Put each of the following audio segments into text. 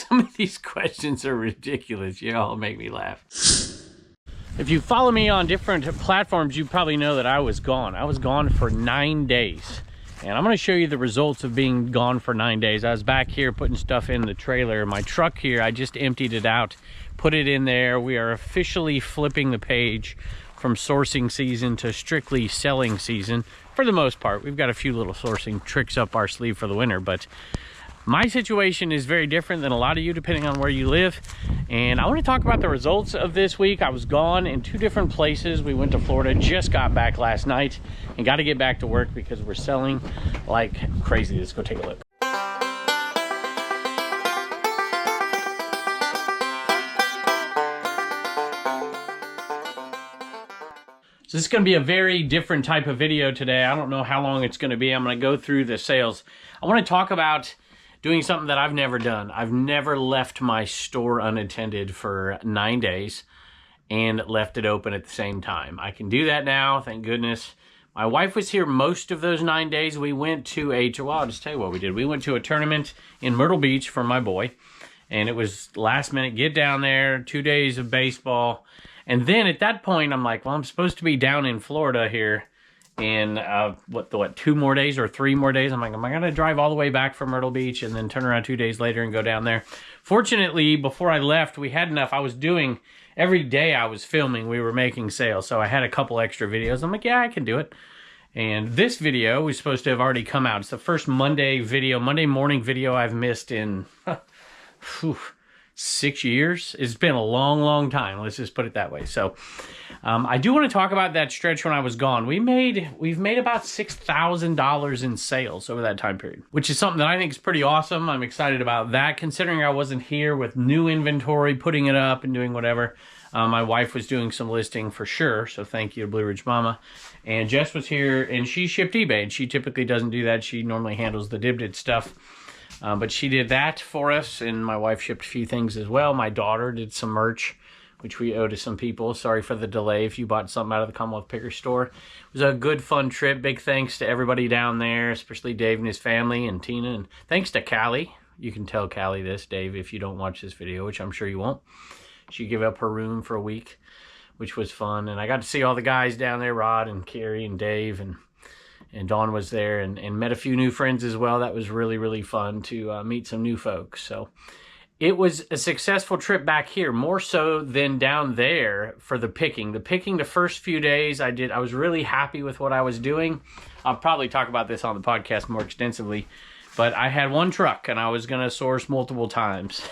Some of these questions are ridiculous. You all make me laugh. If you follow me on different platforms, you probably know that I was gone. I was gone for 9 days. And I'm gonna show you the results of being gone for 9 days. I was back here putting stuff in the trailer. My truck here, I just emptied it out, put it in there. We are officially flipping the page from sourcing season to strictly selling season for the most part. We've got a few little sourcing tricks up our sleeve for the winter, but my situation is very different than a lot of you depending on where you live. And I want to talk about the results of this week. I was gone in 2 different places. We went to Florida, just got back last night, and got to get back to work because we're selling like crazy. Let's go take a look. So this is going to be a very different type of video today. I don't know how long it's going to be. I'm going to go through the sales. I want to talk about doing something that I've never done. I've never left my store unattended for 9 days and left it open at the same time. I can do that now, thank goodness. My wife was here most of those 9 days. We went to well, I'll just tell you what we did. We went to a tournament in Myrtle Beach for my boy, and it was last minute, get down there, 2 days of baseball. And then at that point, I'm like, well, I'm supposed to be down in Florida here in, what, 2 more days or 3 more days? I'm like, am I going to drive all the way back from Myrtle Beach and then turn around 2 days later and go down there? Fortunately, before I left, we had enough. I was doing, every day I was filming, we were making sales. So I had a couple extra videos. I'm like, yeah, I can do it. And this video was supposed to have already come out. It's the first Monday morning video I've missed in 6 years. It's been a long, long time. Let's just put it that way. So I do want to talk about that stretch when I was gone. We've made about $6,000 in sales over that time period, which is something that I think is pretty awesome. I'm excited about that, considering I wasn't here with new inventory, putting it up and doing whatever. My wife was doing some listing for sure, so thank you to Blue Ridge Mama. And Jess was here, and she shipped eBay, and she typically doesn't do that. She normally handles the Dibdid stuff. But she did that for us, and my wife shipped a few things as well. My daughter did some merch, which we owe to some people. Sorry for the delay if you bought something out of the Commonwealth Picker store. It was a good, fun trip. Big thanks to everybody down there, especially Dave and his family and Tina. And thanks to Callie. You can tell Callie this, Dave, if you don't watch this video, which I'm sure you won't. She gave up her room for a week, which was fun. And I got to see all the guys down there, Rod and Carrie and Dave, and Dawn was there, and met a few new friends as well. That was really, really fun to meet some new folks. So it was a successful trip back here, more so than down there for the picking. The picking, the first few days I was really happy with what I was doing. I'll probably talk about this on the podcast more extensively, but I had one truck and I was going to source multiple times.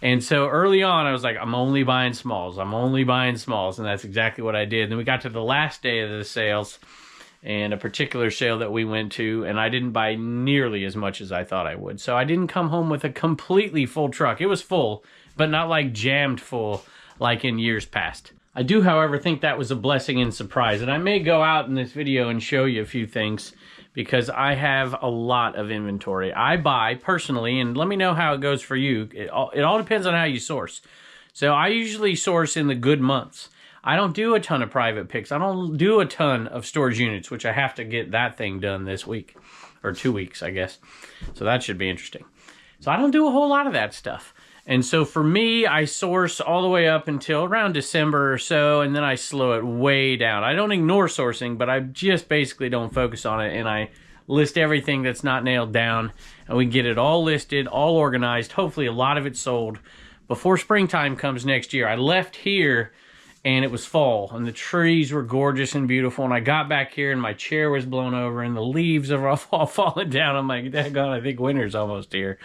And so early on, I was like, I'm only buying smalls. I'm only buying smalls. And that's exactly what I did. Then we got to the last day of the sales, and a particular sale that we went to, and I didn't buy nearly as much as I thought I would. So I didn't come home with a completely full truck. It was full, but not like jammed full like in years past. I do, however, think that was a blessing in surprise. And I may go out in this video and show you a few things because I have a lot of inventory. I buy personally, and let me know how it goes for you. It all depends on how you source. So I usually source in the good months. I don't do a ton of private picks. I don't do a ton of storage units, which I have to get that thing done this week, or 2 weeks, I guess. So that should be interesting. So I don't do a whole lot of that stuff. And so for me, I source all the way up until around December or so, and then I slow it way down. I don't ignore sourcing, but I just basically don't focus on it, and I list everything that's not nailed down, and we get it all listed, all organized, hopefully a lot of it sold before springtime comes next year. I left here and it was fall, and the trees were gorgeous and beautiful, and I got back here, and my chair was blown over, and the leaves are all falling down. I'm like, daggone, I think winter's almost here.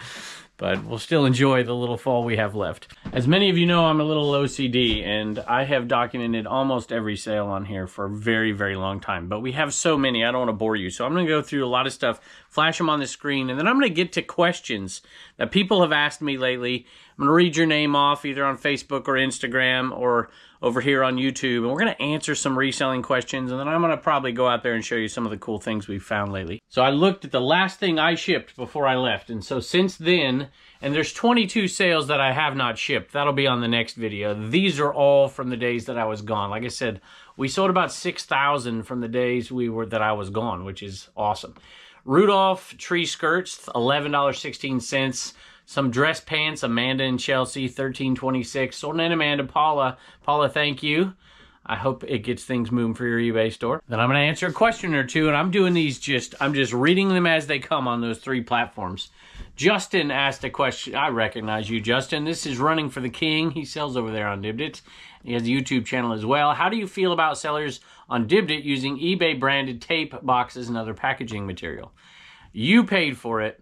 But we'll still enjoy the little fall we have left. As many of you know, I'm a little OCD, and I have documented almost every sale on here for a very, very long time. But we have so many, I don't want to bore you. So I'm going to go through a lot of stuff, flash them on the screen, and then I'm going to get to questions that people have asked me lately. I'm going to read your name off either on Facebook or Instagram or over here on YouTube, and we're going to answer some reselling questions, and then I'm going to probably go out there and show you some of the cool things we've found lately. So I looked at the last thing I shipped before I left, and so since then, and there's 22 sales that I have not shipped. That'll be on the next video. These are all from the days that I was gone. Like I said, we sold about 6,000 from the days that I was gone, which is awesome. Rudolph tree skirts, $11.16. Some dress pants, Amanda and Chelsea, 1326. Sold in Amanda, Paula. Paula, thank you. I hope it gets things moving for your eBay store. Then I'm going to answer a question or two, and I'm doing these I'm just reading them as they come on those 3 platforms. Justin asked a question. I recognize you, Justin. This is Running for the King. He sells over there on Dibdit. He has a YouTube channel as well. How do you feel about sellers on Dibdit using eBay branded tape, boxes, and other packaging material? You paid for it.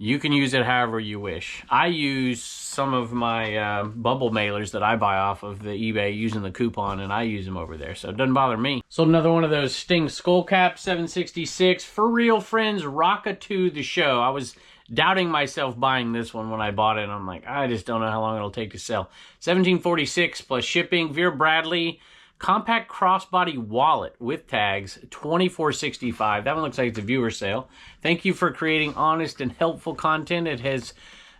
You can use it however you wish. I use some of my bubble mailers that I buy off of the eBay using the coupon, and I use them over there, so it doesn't bother me. Sold another one of those Sting skull caps, 766. For real, friends, Rockatoo the show. I was doubting myself buying this one when I bought it, and I'm like, I just don't know how long it'll take to sell. 1746 plus shipping. Vera Bradley compact crossbody wallet with tags, $24.65. That one looks like it's a viewer sale. Thank you for creating honest and helpful content. It has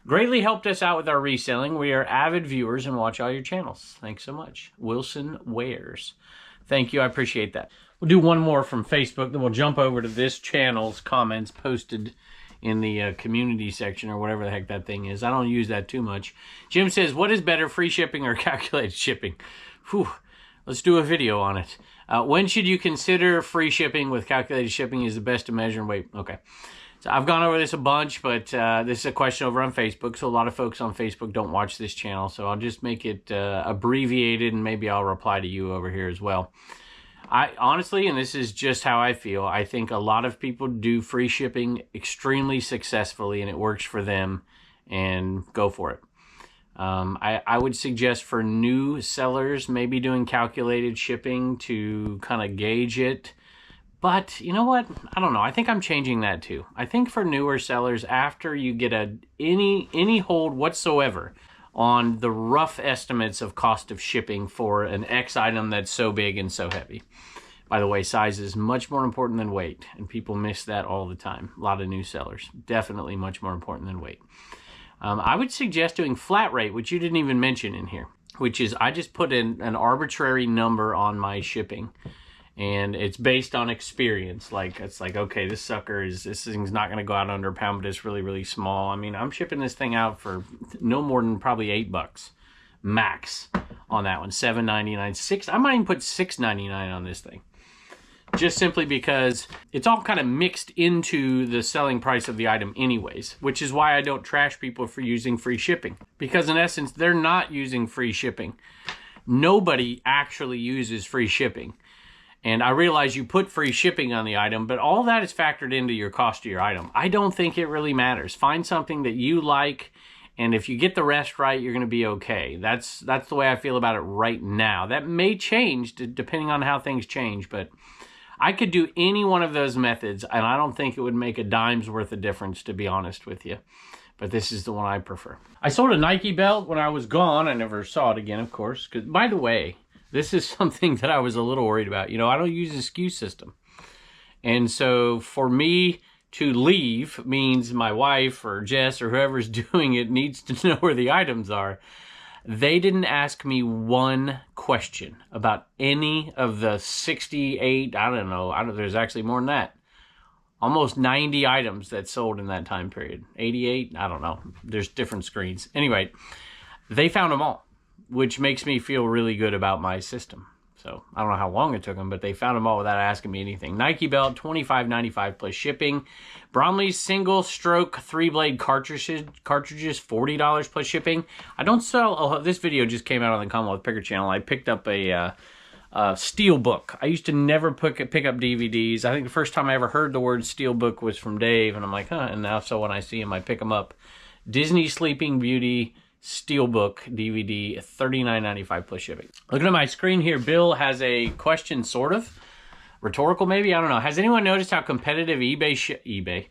greatly helped us out with our reselling. We are avid viewers and watch all your channels. Thanks so much. Wilson Wares. Thank you. I appreciate that. We'll do one more from Facebook, then we'll jump over to this channel's comments posted in the community section or whatever the heck that thing is. I don't use that too much. Jim says, what is better, free shipping or calculated shipping? Whew. Let's do a video on it. When should you consider free shipping with calculated shipping is the best to measure and weight? Okay. So I've gone over this a bunch, but this is a question over on Facebook. So a lot of folks on Facebook don't watch this channel. So I'll just make it abbreviated, and maybe I'll reply to you over here as well. I honestly, and this is just how I feel, I think a lot of people do free shipping extremely successfully, and it works for them, and go for it. I would suggest for new sellers, maybe doing calculated shipping to kind of gauge it. But you know what? I don't know. I think I'm changing that too. I think for newer sellers, after you get any hold whatsoever on the rough estimates of cost of shipping for an X item that's so big and so heavy. By the way, size is much more important than weight, and people miss that all the time. A lot of new sellers. Definitely much more important than weight. I would suggest doing flat rate, which you didn't even mention in here, which is I just put in an arbitrary number on my shipping, and it's based on experience. Like, it's like, okay, this thing's not going to go out under a pound, but it's really, really small. I mean, I'm shipping this thing out for no more than probably $8 max on that one. $7.99, I might even put $6.99 on this thing. Just simply because it's all kind of mixed into the selling price of the item anyways, which is why I don't trash people for using free shipping. Because in essence, they're not using free shipping. Nobody actually uses free shipping. And I realize you put free shipping on the item, but all that is factored into your cost of your item. I don't think it really matters. Find something that you like, and if you get the rest right, you're going to be okay. That's the way I feel about it right now. That may change depending on how things change, but I could do any one of those methods, and I don't think it would make a dime's worth of difference, to be honest with you. But this is the one I prefer. I sold a Nike belt when I was gone. I never saw it again, of course. Because, by the way, this is something that I was a little worried about. You know, I don't use a SKU system. And so for me to leave means my wife or Jess or whoever's doing it needs to know where the items are. They didn't ask me one question about any of the 68, I don't know, there's actually more than that. Almost 90 items that sold in that time period. 88, I don't know. There's different screens. Anyway, they found them all, which makes me feel really good about my system. So I don't know how long it took them, but they found them all without asking me anything. Nike belt, $25.95 plus shipping. Bromley's single stroke 3-blade cartridges, $40 plus shipping. I don't sell, this video just came out on the Commonwealth Picker channel. I picked up a steel book. I used to never pick up DVDs. I think the first time I ever heard the word steel book was from Dave, and I'm like, huh, and now so when I see him, I pick them up. Disney Sleeping Beauty Steelbook DVD, $39.95 plus shipping. Looking at my screen here, Bill has a question, sort of rhetorical maybe, I don't know. Has anyone noticed how competitive FedEx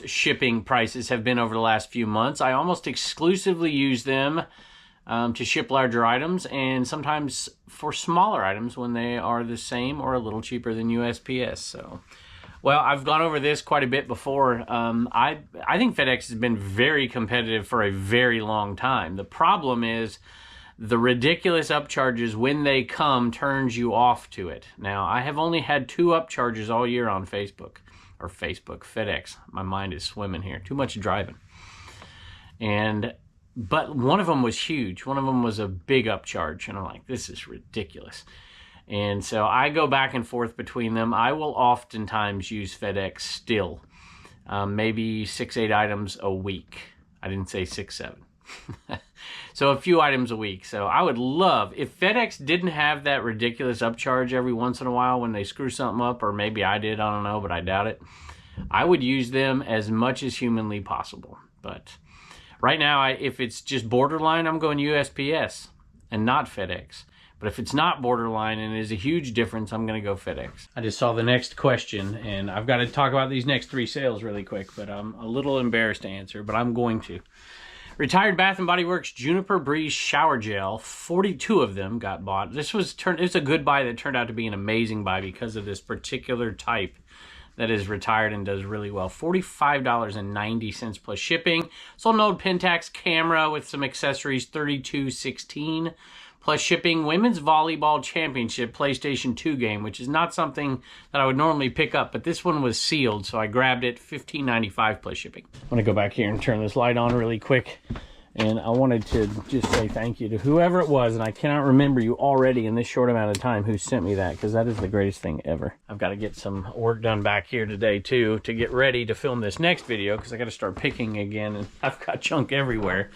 shipping prices have been over the last few months? I almost exclusively use them to ship larger items, and sometimes for smaller items when they are the same or a little cheaper than USPS. So, well, I've gone over this quite a bit before. I think FedEx has been very competitive for a very long time. The problem is the ridiculous upcharges when they come turns you off to it. Now, I have only had 2 upcharges all year on FedEx. My mind is swimming here. Too much driving. But one of them was huge. One of them was a big upcharge. And I'm like, this is ridiculous. And so I go back and forth between them. I will oftentimes use FedEx still. Maybe 6-8 items a week. I didn't say 6-7. So a few items a week. So I would love, if FedEx didn't have that ridiculous upcharge every once in a while when they screw something up, or maybe I did, I don't know, but I doubt it. I would use them as much as humanly possible. But right now, if it's just borderline, I'm going USPS and not FedEx. But if it's not borderline and is a huge difference, I'm going to go FedEx. I just saw the next question, and I've got to talk about these next 3 sales really quick, but I'm a little embarrassed to answer, but I'm going to. Retired Bath & Body Works Juniper Breeze Shower Gel, 42 of them got bought. It's a good buy that turned out to be an amazing buy because of this particular type that is retired and does really well. $45.90 plus shipping. Sold an old Pentax camera with some accessories, $32.16 plus shipping. Women's Volleyball Championship PlayStation 2 game, which is not something that I would normally pick up, but this one was sealed, so I grabbed it, $15.95 plus shipping. I'm gonna go back here and turn this light on really quick. And I wanted to just say thank you to whoever it was, and I cannot remember you already in this short amount of time who sent me that, because that is the greatest thing ever. I've got to get some work done back here today, too, to get ready to film this next video, because I got to start picking again, and I've got junk everywhere.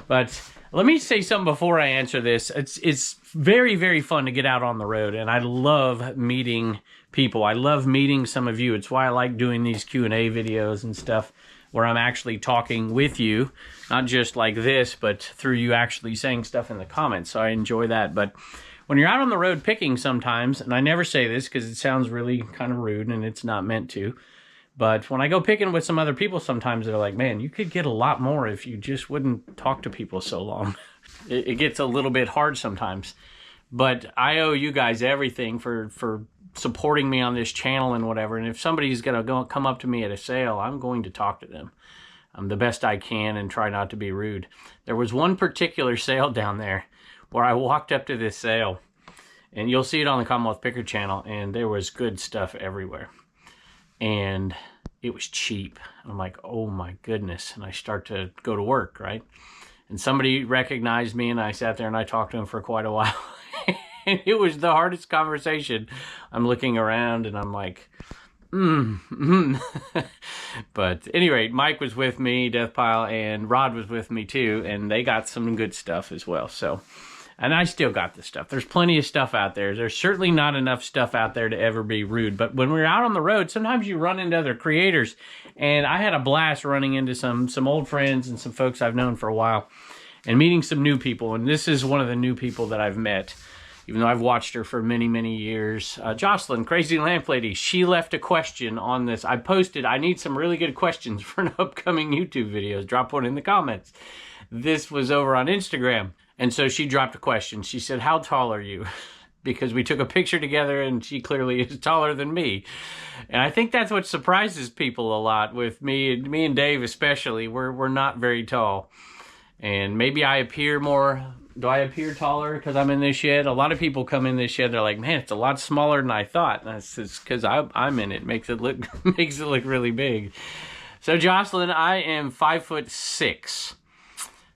But let me say something before I answer this. It's very, very fun to get out on the road, and I love meeting people. I love meeting some of you. It's why I like doing these Q&A videos and stuff, where I'm actually talking with you, not just like this, but through you actually saying stuff in the comments. So I enjoy that. But when you're out on the road picking sometimes, and I never say this because it sounds really kind of rude and it's not meant to, but when I go picking with some other people, sometimes they're like, man, you could get a lot more if you just wouldn't talk to people so long. It gets a little bit hard sometimes. But I owe you guys everything for supporting me on this channel and whatever. And if somebody's going to come up to me at a sale, I'm going to talk to them the best I can and try not to be rude. There was one particular sale down there where I walked up to this sale, and you'll see it on the Commonwealth Picker channel, and there was good stuff everywhere. And it was cheap. I'm like, oh my goodness. And I start to go to work, right? And somebody recognized me, and I sat there and I talked to him for quite a while. And it was the hardest conversation. I'm looking around and I'm like, But at any rate, Mike was with me, Death Pile, and Rod was with me too, and they got some good stuff as well. So, and I still got the stuff. There's plenty of stuff out there. There's certainly not enough stuff out there to ever be rude. But when we're out on the road, sometimes you run into other creators, and I had a blast running into some old friends and some folks I've known for a while, and meeting some new people. And this is one of the new people that I've met, even though I've watched her for many, many years. Jocelyn, Crazy Lamp Lady, she left a question on this. I posted, I need some really good questions for an upcoming YouTube video. Drop one in the comments. This was over on Instagram. And so she dropped a question. She said, how tall are you? Because we took a picture together and she clearly is taller than me. And I think that's what surprises people a lot with me and Dave especially. We're not very tall. And maybe I appear more. Do I appear taller because I'm in this shed? A lot of people come in this shed, they're like, man, it's a lot smaller than I thought. And that's because I'm in it. Makes it look really big. So Jocelyn, I am 5'6".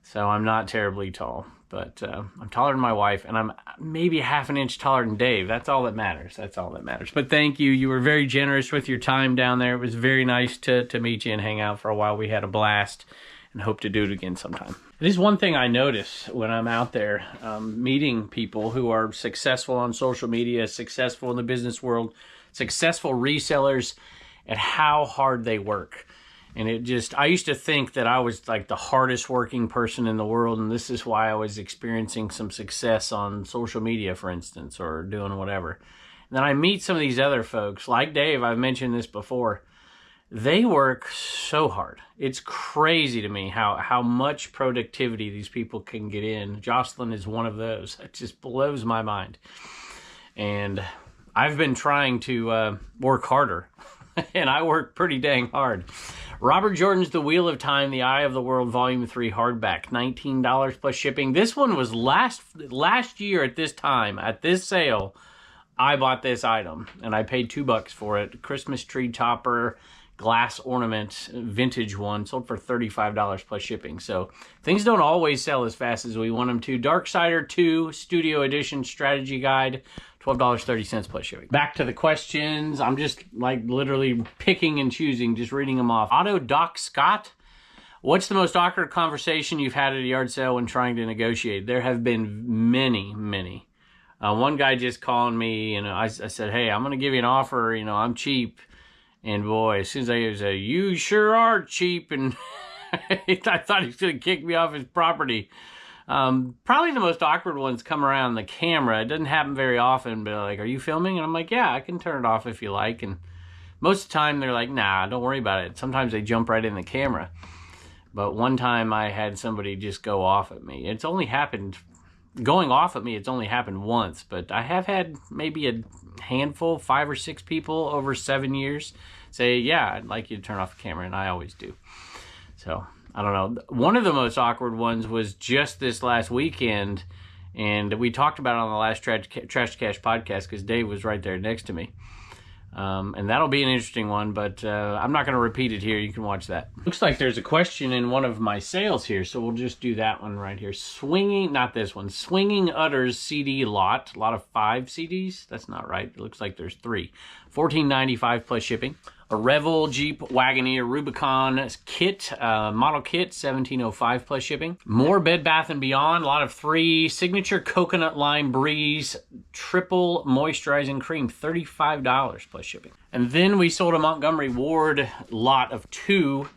So I'm not terribly tall. But I'm taller than my wife, and I'm maybe half an inch taller than Dave. That's all that matters. That's all that matters. But thank you. You were very generous with your time down there. It was very nice to meet you and hang out for a while. We had a blast and hope to do it again sometime. It is one thing I notice when I'm out there meeting people who are successful on social media, successful in the business world, successful resellers, at how hard they work. And I used to think that I was like the hardest working person in the world, and this is why I was experiencing some success on social media, for instance, or doing whatever. And then I meet some of these other folks, like Dave, I've mentioned this before. They work so hard. It's crazy to me how much productivity these people can get in. Jocelyn is one of those. It just blows my mind. And I've been trying to work harder, and I work pretty dang hard. Robert Jordan's The Wheel of Time, The Eye of the World, Volume 3, hardback, $19 plus shipping. This one was last year at this time, at this sale, I bought this item, and I paid $2 for it. Christmas tree topper, glass ornament, vintage one, sold for $35 plus shipping. So things don't always sell as fast as we want them to. Darksider 2 Studio Edition Strategy Guide, $12.30 plus shipping. Back to the questions. I'm just like literally picking and choosing, just reading them off. Otto Doc Scott. What's the most awkward conversation you've had at a yard sale when trying to negotiate? There have been many, many. One guy just calling me, and I said, hey, I'm going to give you an offer. You know, I'm cheap. And boy, as soon as I say, you sure are cheap. And I thought he was going to kick me off his property. Probably the most awkward ones come around the camera. It doesn't happen very often, but like, are you filming? And I'm like, yeah, I can turn it off if you like. And most of the time they're like, nah, don't worry about it. Sometimes they jump right in the camera. But one time I had somebody just go off at me. It's only happened, going off at me, it's only happened once. But I have had maybe a handful, 5 or 6 people over 7 years say, yeah, I'd like you to turn off the camera. And I always do. So, I don't know. One of the most awkward ones was just this last weekend. And we talked about it on the last Trash to Cash podcast because Dave was right there next to me. And that'll be an interesting one, but I'm not going to repeat it here. You can watch that. Looks like there's a question in one of my sales here, so we'll just do that one right here. Not this one. Swinging Utters CD lot. A lot of 5 CDs. That's not right. It looks like there's 3. $14.95 plus shipping. A Revel Jeep Wagoneer Rubicon kit, model kit, $17.05 plus shipping. More Bed Bath & Beyond, a lot of 3. Signature Coconut Lime Breeze Triple Moisturizing Cream, $35 plus shipping. And then we sold a Montgomery Ward lot of 2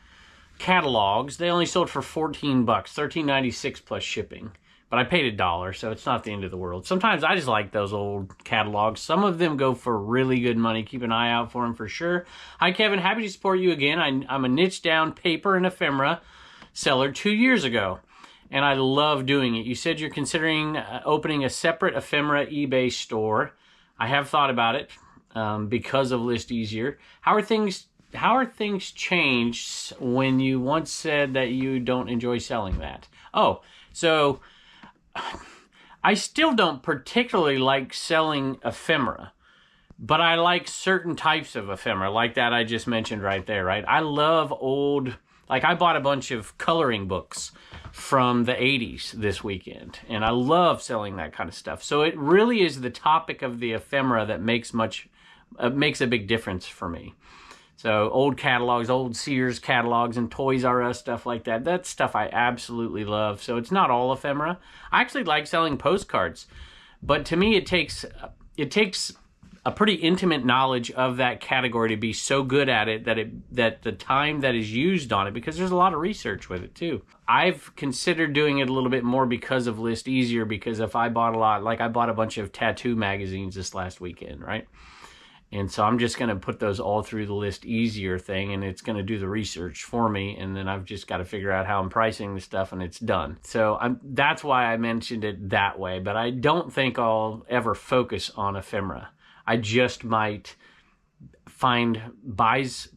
catalogs. They only sold for $14, $13.96 plus shipping. But I paid $1, so it's not the end of the world. Sometimes I just like those old catalogs. Some of them go for really good money. Keep an eye out for them for sure. Hi, Kevin. Happy to support you again. I'm a niche down paper and ephemera seller 2 years ago, and I love doing it. You said you're considering opening a separate ephemera eBay store. I have thought about it because of List Easier. How are things changed when you once said that you don't enjoy selling that? Oh, so I still don't particularly like selling ephemera, but I like certain types of ephemera, like that I just mentioned right there, right? I love old, like I bought a bunch of coloring books from the 80s this weekend, and I love selling that kind of stuff. So it really is the topic of the ephemera that makes a big difference for me. So old catalogs, old Sears catalogs and Toys R Us, stuff like that. That's stuff I absolutely love. So it's not all ephemera. I actually like selling postcards. But to me, it takes a pretty intimate knowledge of that category to be so good at it that the time that is used on it, because there's a lot of research with it too. I've considered doing it a little bit more because of List Easier, because if I bought I bought a bunch of tattoo magazines this last weekend, right? And so I'm just going to put those all through the List Easier thing, and it's going to do the research for me, and then I've just got to figure out how I'm pricing the stuff, and it's done. So that's why I mentioned it that way, but I don't think I'll ever focus on ephemera. I just might find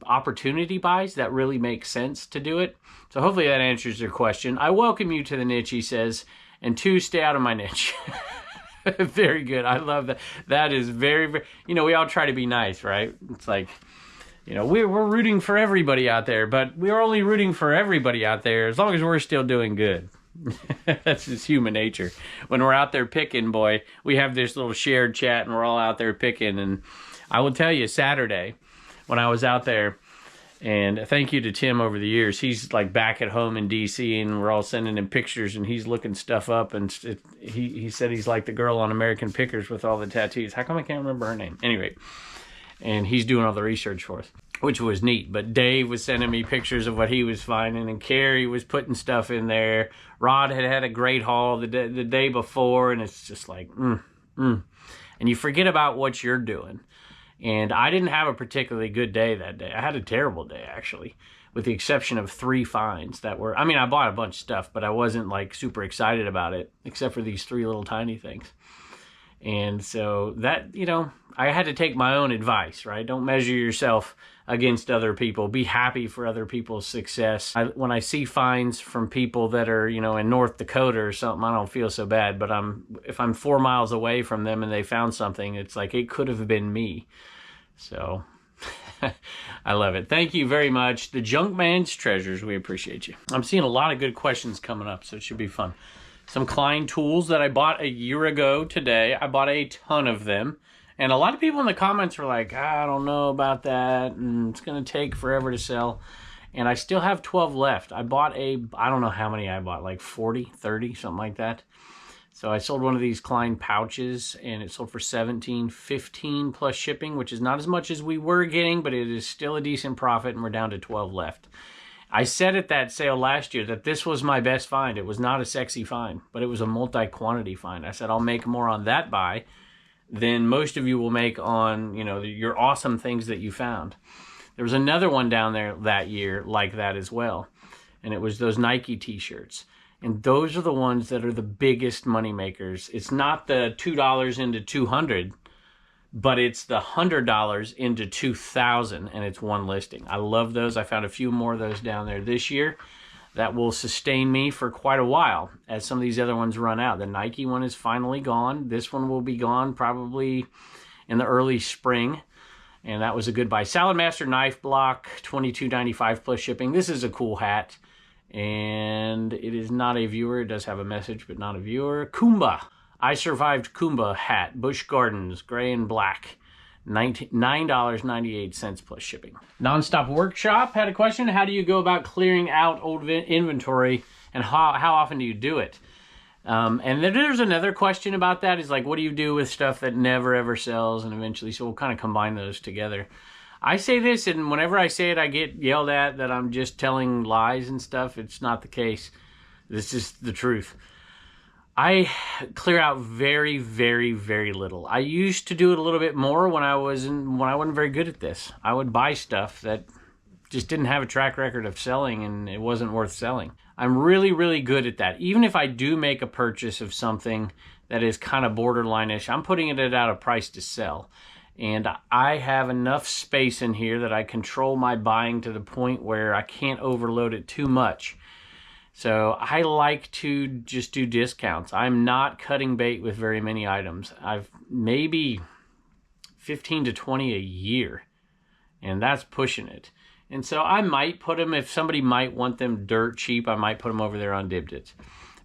opportunity buys that really make sense to do it. So hopefully that answers your question. I welcome you to the niche, he says, and 2, stay out of my niche. Very good. I love that. That is very, very, we all try to be nice, right? It's like, we're rooting for everybody out there, but we're only rooting for everybody out there as long as we're still doing good. That's just human nature. When we're out there picking, boy, we have this little shared chat and we're all out there picking. And I will tell you, Saturday, when I was out there, and thank you to Tim over the years. He's like back at home in DC, and we're all sending him pictures, and he's looking stuff up. And he said he's like the girl on American Pickers with all the tattoos. How come I can't remember her name? Anyway, and he's doing all the research for us, which was neat. But Dave was sending me pictures of what he was finding, and Carrie was putting stuff in there. Rod had a great haul the day before, and it's just like, and you forget about what you're doing. And I didn't have a particularly good day that day. I had a terrible day, actually, with the exception of 3 finds that were, I bought a bunch of stuff, but I wasn't like super excited about it, except for these 3 little tiny things. And so that, I had to take my own advice, right? Don't measure yourself against other people. Be happy for other people's success. When I see finds from people that are, in North Dakota or something, I don't feel so bad. But if I'm 4 miles away from them and they found something, it's like it could have been me. So I love it. Thank you very much. The Junkman's Treasures, we appreciate you. I'm seeing a lot of good questions coming up, so it should be fun. Some Klein tools that I bought a year ago today. I bought a ton of them. And a lot of people in the comments were like, I don't know about that, and it's going to take forever to sell. And I still have 12 left. I bought I don't know how many I bought, like 40, 30, something like that. So I sold one of these Klein pouches, and it sold for $17.15 plus shipping, which is not as much as we were getting, but it is still a decent profit, and we're down to 12 left. I said at that sale last year that this was my best find. It was not a sexy find, but it was a multi-quantity find. I said I'll make more on that buy than most of you will make on, you know, your awesome things that you found. There was another one down there that year like that as well, and it was those Nike t-shirts. And those are the ones that are the biggest money makers. It's not the $2 into 200, but it's the $100 into 2,000, and it's one listing. I love those. I found a few more of those down there this year. That will sustain me for quite a while as some of these other ones run out. The Nike one is finally gone. This one will be gone probably in the early spring. And that was a good buy. Salad Master Knife Block, $22.95 plus shipping. This is a cool hat. And it is not a viewer. It does have a message, but not a viewer. Kumba. I Survived Kumba hat. Busch Gardens, gray and black. $9.98 plus shipping. Nonstop Workshop had a question. How do you go about clearing out old inventory, and how often do you do it? And then there's another question about that, is like, what do you do with stuff that never ever sells and eventually, so we'll kind of combine those together. I say this, and whenever I say it, I get yelled at that I'm just telling lies and stuff. It's not the case. This is the truth. I clear out very, very, very little. I used to do it a little bit more when I wasn't very good at this. I would buy stuff that just didn't have a track record of selling, and it wasn't worth selling. I'm really, really good at that. Even if I do make a purchase of something that is kind of borderline-ish, I'm putting it at a price to sell. And I have enough space in here that I control my buying to the point where I can't overload it too much. So I like to just do discounts. I'm not cutting bait with very many items. I've maybe 15 to 20 a year, and that's pushing it. And so I might put them, if somebody might want them dirt cheap, I might put them over there on Dibdit.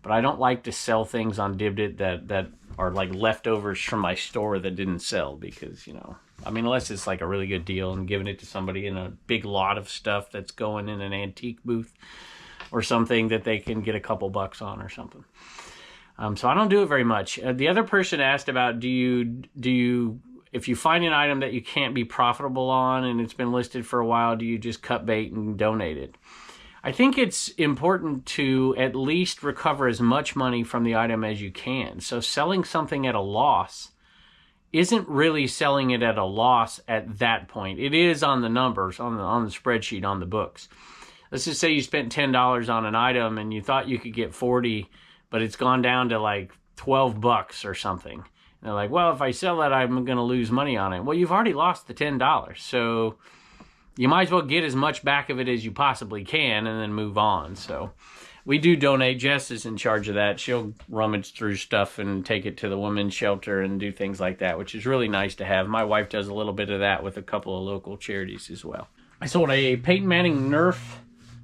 But I don't like to sell things on Dibdit that are like leftovers from my store that didn't sell, because, you know, I mean, unless it's like a really good deal and giving it to somebody in a big lot of stuff that's going in an antique booth or something that they can get a couple bucks on or something. So I don't do it very much. The other person asked about, do you, if you find an item that you can't be profitable on and it's been listed for a while, do you just cut bait and donate it? I think it's important to at least recover as much money from the item as you can. So selling something at a loss isn't really selling it at a loss at that point. It is on the numbers, on the spreadsheet, on the books. Let's just say you spent $10 on an item and you thought you could get 40, but it's gone down to like 12 bucks or something. And they're like, well, if I sell that, I'm going to lose money on it. Well, you've already lost the $10. So you might as well get as much back of it as you possibly can and then move on. So we do donate. Jess is in charge of that. She'll rummage through stuff and take it to the women's shelter and do things like that, which is really nice to have. My wife does a little bit of that with a couple of local charities as well. I sold a Peyton Manning Nerf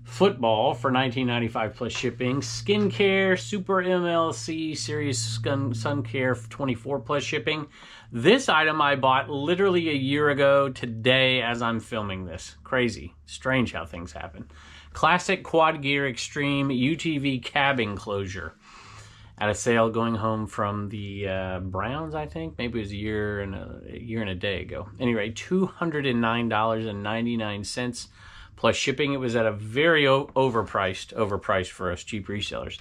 football for $19.95 plus shipping. Skincare Super MLC Series Sun Care for $24 plus shipping. This item I bought literally a year ago today as I'm filming this. Crazy. Strange how things happen. Classic Quad Gear Extreme UTV cab enclosure at a sale going home from the Browns, I think. Maybe it was a year and a day ago. Anyway, $209.99 plus shipping. It was at a very overpriced for us cheap resellers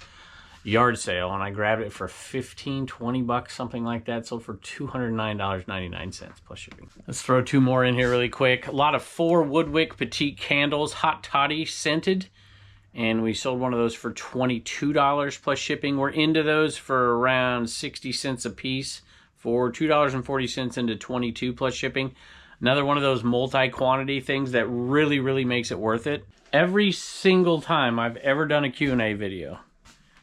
yard sale, and I grabbed it for 15, 20 bucks, something like that. Sold for $209.99 plus shipping. Let's throw two more in here really quick. A lot of 4 Woodwick Petite candles, hot toddy scented, and we sold one of those for $22 plus shipping. We're into those for around 60 cents a piece for $2.40 into 22 plus shipping. Another one of those multi-quantity things that really, really makes it worth it. Every single time I've ever done a Q&A video,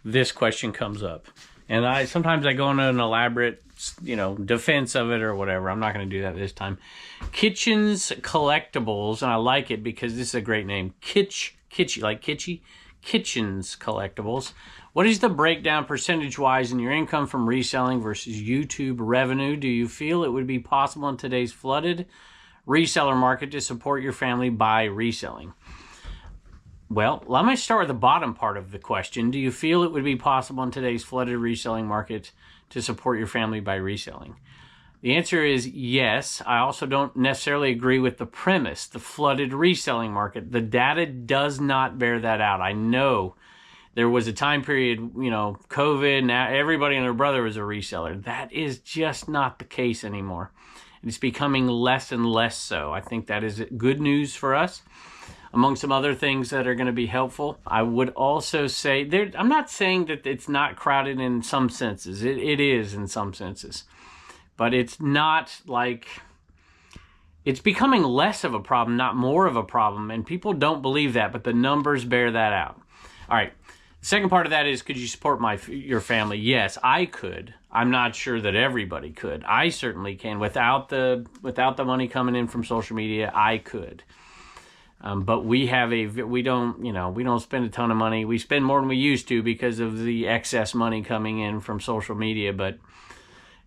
this question comes up. And sometimes I go into an elaborate, defense of it or whatever. I'm not going to do that this time. Kitchens Collectibles, and I like it because this is a great name. Kitschy, like kitschy. Kitchens Collectibles. What is the breakdown percentage-wise in your income from reselling versus YouTube revenue? Do you feel it would be possible in today's flooded reseller market to support your family by reselling? Well, let me start with the bottom part of the question. Do you feel it would be possible in today's flooded reselling market to support your family by reselling? The answer is yes. I also don't necessarily agree with the premise, the flooded reselling market. The data does not bear that out. I know there was a time period, COVID, now everybody and their brother was a reseller. That is just not the case anymore. It's becoming less and less so. I think that is good news for us. Among some other things that are going to be helpful, I would also say, I'm not saying that it's not crowded in some senses. It is in some senses. But it's not like, it's becoming less of a problem, not more of a problem. And people don't believe that, but the numbers bear that out. All right. The second part of that is, could you support your family? Yes, I could. I'm not sure that everybody could. I certainly can. Without the money coming in from social media, I could. But we don't spend a ton of money. We spend more than we used to because of the excess money coming in from social media, but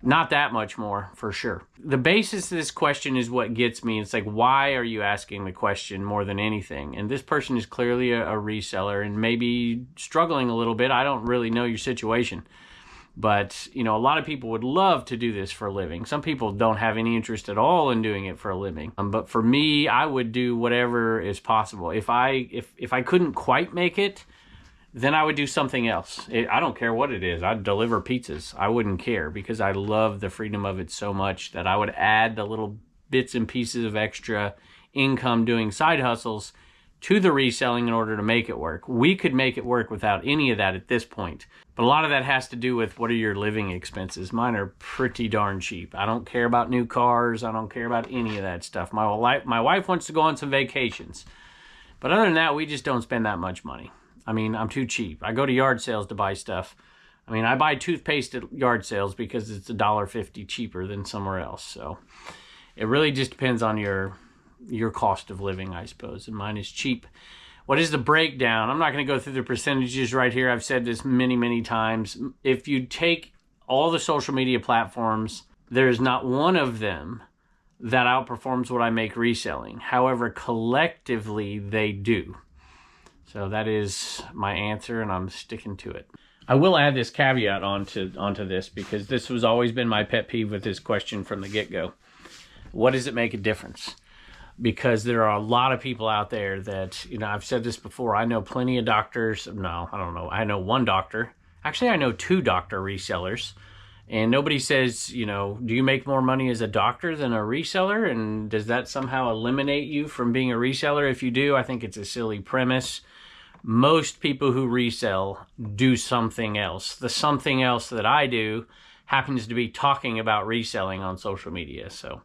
not that much more for sure. The basis of this question is what gets me. It's like, why are you asking the question more than anything? And this person is clearly a reseller and maybe struggling a little bit. I don't really know your situation. But, a lot of people would love to do this for a living. Some people don't have any interest at all in doing it for a living. But for me, I would do whatever is possible. If I couldn't quite make it, then I would do something else. I don't care what it is. I'd deliver pizzas. I wouldn't care because I love the freedom of it so much that I would add the little bits and pieces of extra income doing side hustles to the reselling in order to make it work. We could make it work without any of that at this point. But a lot of that has to do with, what are your living expenses? Mine are pretty darn cheap. I don't care about new cars. I don't care about any of that stuff. My wife wants to go on some vacations. But other than that, we just don't spend that much money. I mean, I'm too cheap. I go to yard sales to buy stuff. I mean, I buy toothpaste at yard sales because it's $1.50 cheaper than somewhere else. So it really just depends on your cost of living, I suppose, and mine is cheap. What is the breakdown? I'm not going to go through the percentages right here. I've said this many, many times. If you take all the social media platforms, there's not one of them that outperforms what I make reselling. However, collectively, they do. So that is my answer, and I'm sticking to it. I will add this caveat onto this because this has always been my pet peeve with this question from the get-go. What does it make a difference? Because there are a lot of people out there that, I've said this before, I know plenty of doctors. No, I don't know. I know one doctor. Actually, I know 2 doctor resellers. And nobody says, do you make more money as a doctor than a reseller? And does that somehow eliminate you from being a reseller? If you do, I think it's a silly premise. Most people who resell do something else. The something else that I do happens to be talking about reselling on social media. So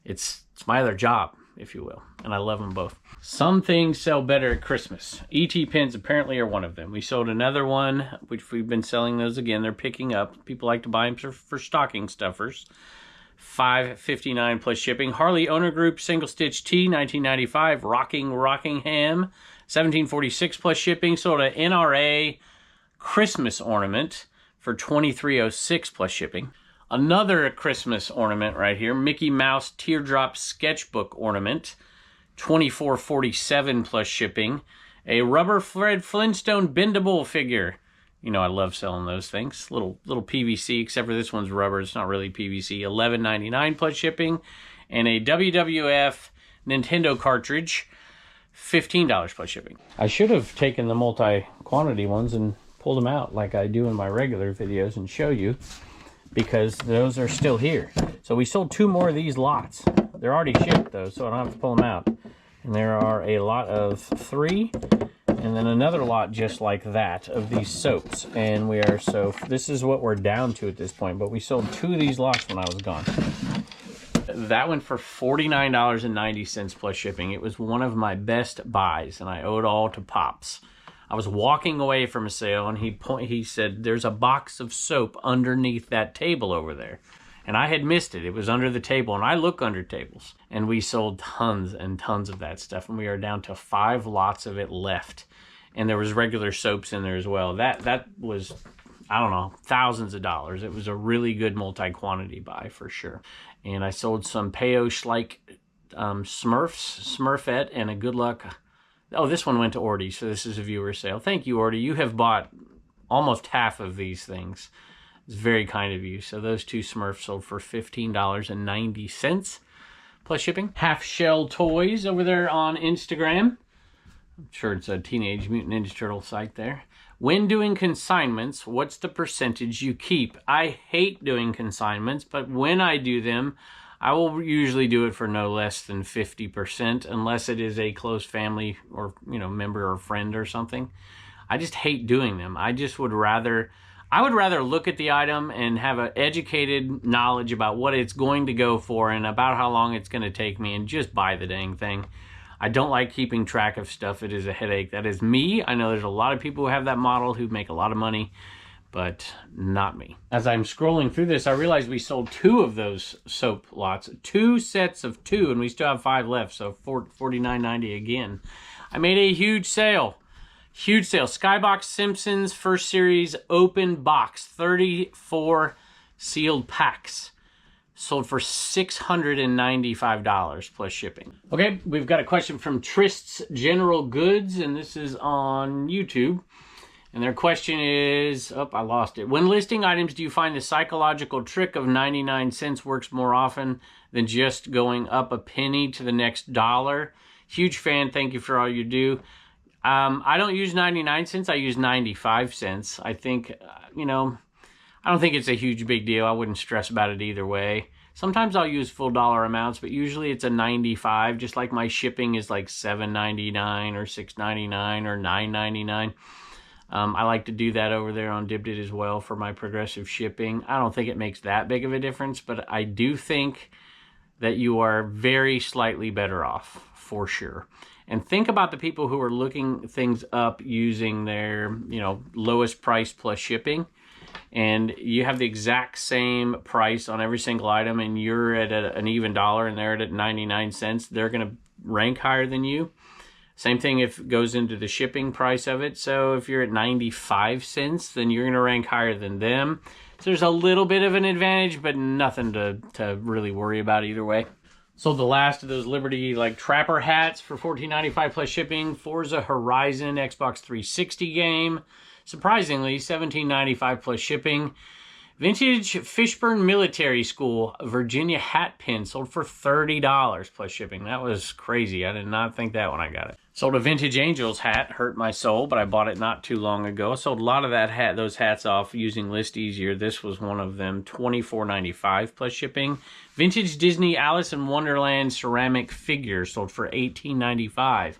it's my other job, if you will, and I love them both. Some things sell better at Christmas. ET pins apparently are one of them. We sold another one, which we've been selling those again. They're picking up. People like to buy them for stocking stuffers. $5.59 plus shipping. Harley Owner Group Single Stitch Tee, 1995. Rockingham, $17.46 plus shipping. Sold an NRA Christmas ornament for $23.06 plus shipping. Another Christmas ornament right here, Mickey Mouse Teardrop Sketchbook ornament, $24.47 plus shipping. A rubber Fred Flintstone bendable figure. I love selling those things. Little PVC, except for this one's rubber. It's not really PVC. $11.99 plus shipping. And a WWF Nintendo cartridge, $15 plus shipping. I should have taken the multi-quantity ones and pulled them out like I do in my regular videos and show you, because those are still here. So we sold 2 more of these lots. They're already shipped though, so I don't have to pull them out. And there are a lot of 3, and then another lot just like that of these soaps. And this is what we're down to at this point, but we sold 2 of these lots when I was gone. That went for $49.90 plus shipping. It was one of my best buys, and I owe it all to Pops. I was walking away from a sale, and he said, "There's a box of soap underneath that table over there." And I had missed it. It was under the table, and I look under tables. And we sold tons and tons of that stuff, and we are down to 5 lots of it left. And there was regular soaps in there as well. That was, I don't know, thousands of dollars. It was a really good multi-quantity buy for sure. And I sold some Peo-Schleich Smurfette, and a Good Luck. Oh, this one went to Ordy, so this is a viewer sale. Thank you, Ordy. You have bought almost half of these things. It's very kind of you. So those 2 Smurfs sold for $15.90 plus shipping. Half Shell Toys over there on Instagram. I'm sure it's a Teenage Mutant Ninja Turtle site there. When doing consignments, what's the percentage you keep? I hate doing consignments, but when I do them, I will usually do it for no less than 50%, unless it is a close family or, member or friend or something. I just hate doing them. I would rather look at the item and have an educated knowledge about what it's going to go for and about how long it's going to take me, and just buy the dang thing. I don't like keeping track of stuff. It is a headache. That is me. I know there's a lot of people who have that model who make a lot of money, but not me. As I'm scrolling through this, I realized we sold 2 of those soap lots, 2 sets of 2, and we still have 5 left, so $49.90 again. I made a huge sale. Huge sale. Skybox Simpsons First Series open box, 34 sealed packs. Sold for $695 plus shipping. Okay, we've got a question from Trist's General Goods, and this is on YouTube. And their question is, I lost it. When listing items, do you find the psychological trick of 99 cents works more often than just going up a penny to the next dollar? Huge fan. Thank you for all you do. I don't use 99 cents. I use 95 cents. I think, I don't think it's a huge big deal. I wouldn't stress about it either way. Sometimes I'll use full dollar amounts, but usually it's a 95, just like my shipping is like $7.99 or $6.99 or $9.99. I like to do that over there on Dibdit as well for my progressive shipping. I don't think it makes that big of a difference, but I do think that you are very slightly better off, for sure. And think about the people who are looking things up using their, lowest price plus shipping. And you have the exact same price on every single item, and you're at an even dollar and they're at 99 cents. They're going to rank higher than you. Same thing if it goes into the shipping price of it. So if you're at 95 cents, then you're going to rank higher than them. So there's a little bit of an advantage, but nothing to really worry about either way. Sold the last of those Liberty Trapper hats for $14.95 plus shipping. Forza Horizon Xbox 360 game. Surprisingly, $17.95 plus shipping. Vintage Fishburne Military School Virginia hat pin sold for $30 plus shipping. That was crazy. I did not think that when I got it. Sold a Vintage Angels hat. Hurt my soul, but I bought it not too long ago. I sold a lot of those hats off using List Easier. This was one of them. $24.95 plus shipping. Vintage Disney Alice in Wonderland ceramic figure sold for $18.95.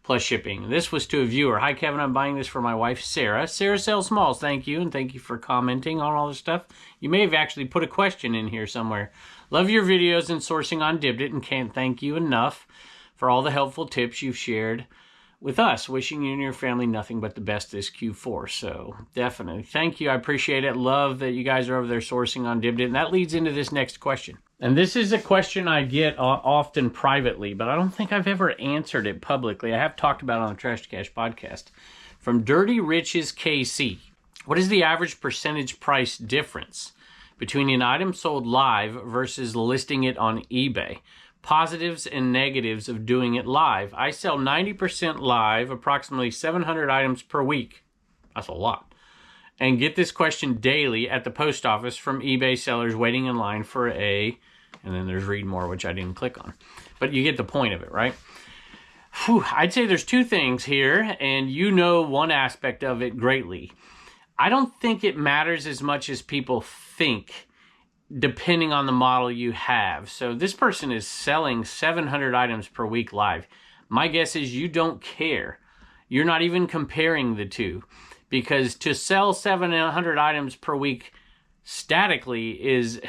plus shipping. This was to a viewer. Hi, Kevin. I'm buying this for my wife, Sarah. Sarah Sells Smalls. Thank you, and thank you for commenting on all this stuff. You may have actually put a question in here somewhere. Love your videos and sourcing on Dibdit, and can't thank you enough for all the helpful tips you've shared with us. Wishing you and your family nothing but the best this Q4. So definitely. Thank you. I appreciate it. Love that you guys are over there sourcing on Dibdit. And that leads into this next question. And this is a question I get often privately, but I don't think I've ever answered it publicly. I have talked about it on the Trash to Cash podcast. From Dirty Riches KC. What is the average percentage price difference between an item sold live versus listing it on eBay? Positives and negatives of doing it live. I sell 90% live, approximately 700 items per week. That's a lot. And get this question daily at the post office from eBay sellers waiting in line for and then there's read more, which I didn't click on. But you get the point of it, right? I'd say there's 2 things here, and you know one aspect of it greatly. I don't think it matters as much as people think, depending on the model you have. So this person is selling 700 items per week live. My guess is you don't care. You're not even comparing the two, because to sell 700 items per week statically is,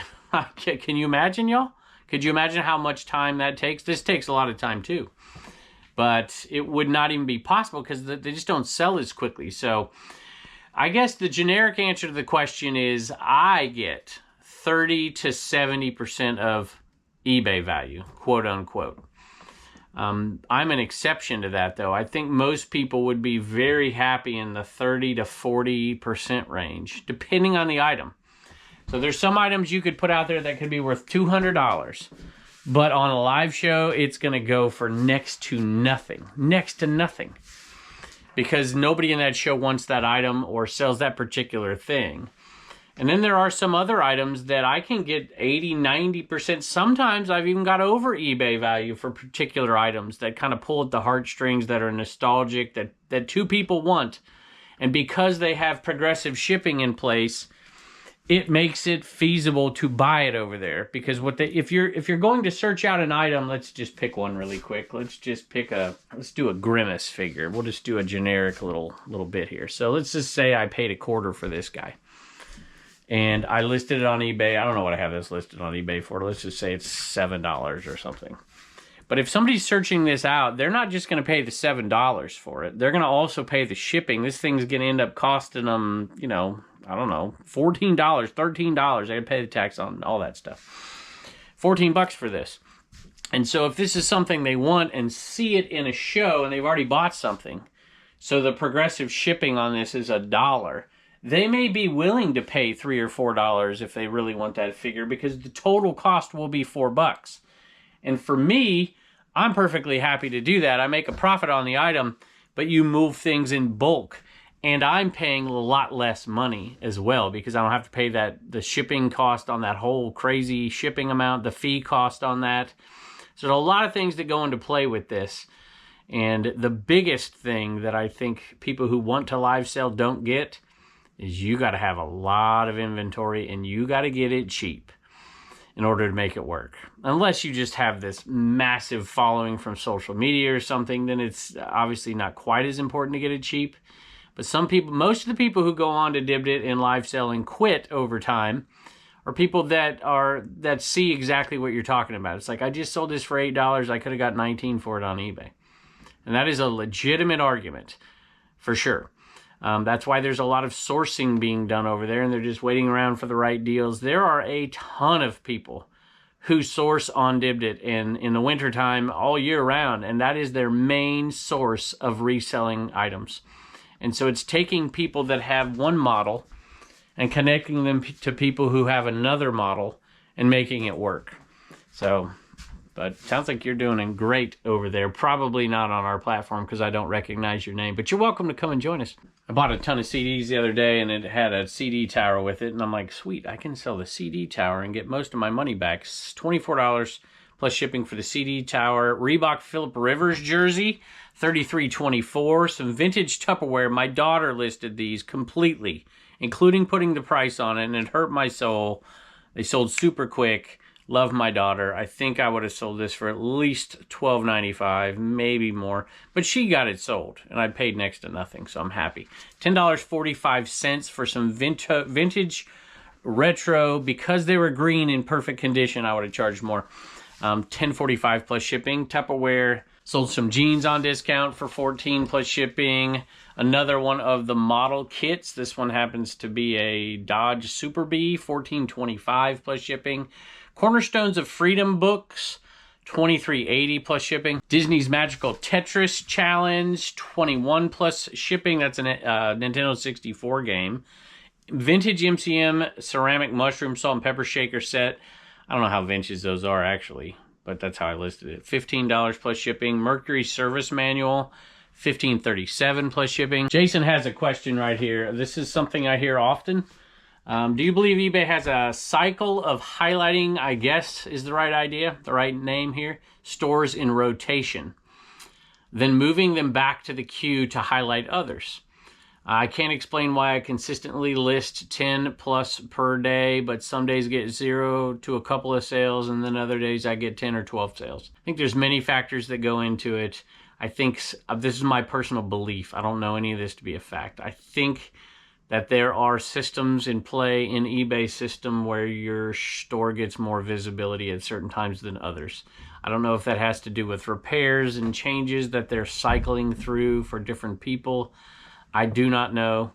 can you imagine, y'all? Could you imagine how much time that takes? This takes a lot of time too. but it would not even be possible because they just don't sell as quickly. So I guess the generic answer to the question is I get 30 to 70% of eBay value, quote unquote. I'm an exception to that, though. I think most people would be very happy in the 30 to 40% range, depending on the item. So there's some items you could put out there that could be worth $200, but on a live show, it's going to go for next to nothing, because nobody in that show wants that item or sells that particular thing. And then there are some other items that I can get 80, 90%. Sometimes I've even got over eBay value for particular items that kind of pull at the heartstrings, that are nostalgic, that two people want. And because they have progressive shipping in place, it makes it feasible to buy it over there. Because if you're going to search out an item, let's just pick one really quick. Let's do a Grimace figure. We'll just do a generic little bit here. So let's just say I paid $25 for this guy. And I listed it on eBay. I don't know what I have this listed on eBay for. Let's just say it's $7 or something. But if somebody's searching this out, they're not just going to pay the $7 for it. They're going to also pay the shipping. This thing's going to end up costing them, I don't know, $14, $13. They got to pay the tax on all that stuff. $14 for this. And so if this is something they want and see it in a show and they've already bought something, so the progressive shipping on this is $1, they may be willing to pay $3 or $4 if they really want that figure, because the total cost will be $4. And for me, I'm perfectly happy to do that. I make a profit on the item, but you move things in bulk. And I'm paying a lot less money as well, because I don't have to pay the shipping cost on that whole crazy shipping amount, the fee cost on that. So there's a lot of things that go into play with this. And the biggest thing that I think people who want to live sell don't get is you got to have a lot of inventory and you got to get it cheap in order to make it work. Unless you just have this massive following from social media or something, then it's obviously not quite as important to get it cheap. But most of the people who go on to Dibdit and live selling quit over time are people that see exactly what you're talking about. It's like, I just sold this for $8. I could have got $19 for it on eBay. And that is a legitimate argument for sure. That's why there's a lot of sourcing being done over there, and they're just waiting around for the right deals. There are a ton of people who source on Dibdit in the wintertime all year round, and that is their main source of reselling items. And so it's taking people that have one model and connecting them to people who have another model and making it work. So, but it sounds like you're doing great over there. Probably not on our platform because I don't recognize your name, but you're welcome to come and join us. I bought a ton of CDs the other day, and it had a CD tower with it, and I'm like, sweet, I can sell the CD tower and get most of my money back. It's $24 plus shipping for the CD tower. Reebok Phillip Rivers jersey, $33.24. Some vintage Tupperware. My daughter listed these completely, including putting the price on it, and it hurt my soul. They sold super quick. Love my daughter. I think I would have sold this for at least $12.95, maybe more. But she got it sold, and I paid next to nothing, so I'm happy. $10.45 for some vintage retro. Because they were green in perfect condition, I would have charged more. $10.45 plus shipping. Tupperware. Sold some jeans on discount for $14 plus shipping. Another one of the model kits. This one happens to be a Dodge Super Bee, $14.25 plus shipping. Cornerstones of Freedom books, $23.80 plus shipping. Disney's Magical Tetris Challenge, $21 plus shipping. That's a Nintendo 64 game. Vintage MCM Ceramic Mushroom Salt and Pepper Shaker set. I don't know how vintage those are actually, but that's how I listed it. $15 plus shipping. Mercury Service Manual, $15.37 plus shipping. Jason has a question right here. This is something I hear often. Do you believe eBay has a cycle of highlighting, I guess is the right idea, the right name here, stores in rotation, then moving them back to the queue to highlight others? I can't explain why I consistently list 10 plus per day, but some days get 0 to a couple of sales, and then other days I get 10 or 12 sales. I think there's many factors that go into it. I think this is my personal belief. I don't know any of this to be a fact. I think that there are systems in play in eBay system where your store gets more visibility at certain times than others. I don't know if that has to do with repairs and changes that they're cycling through for different people. I do not know.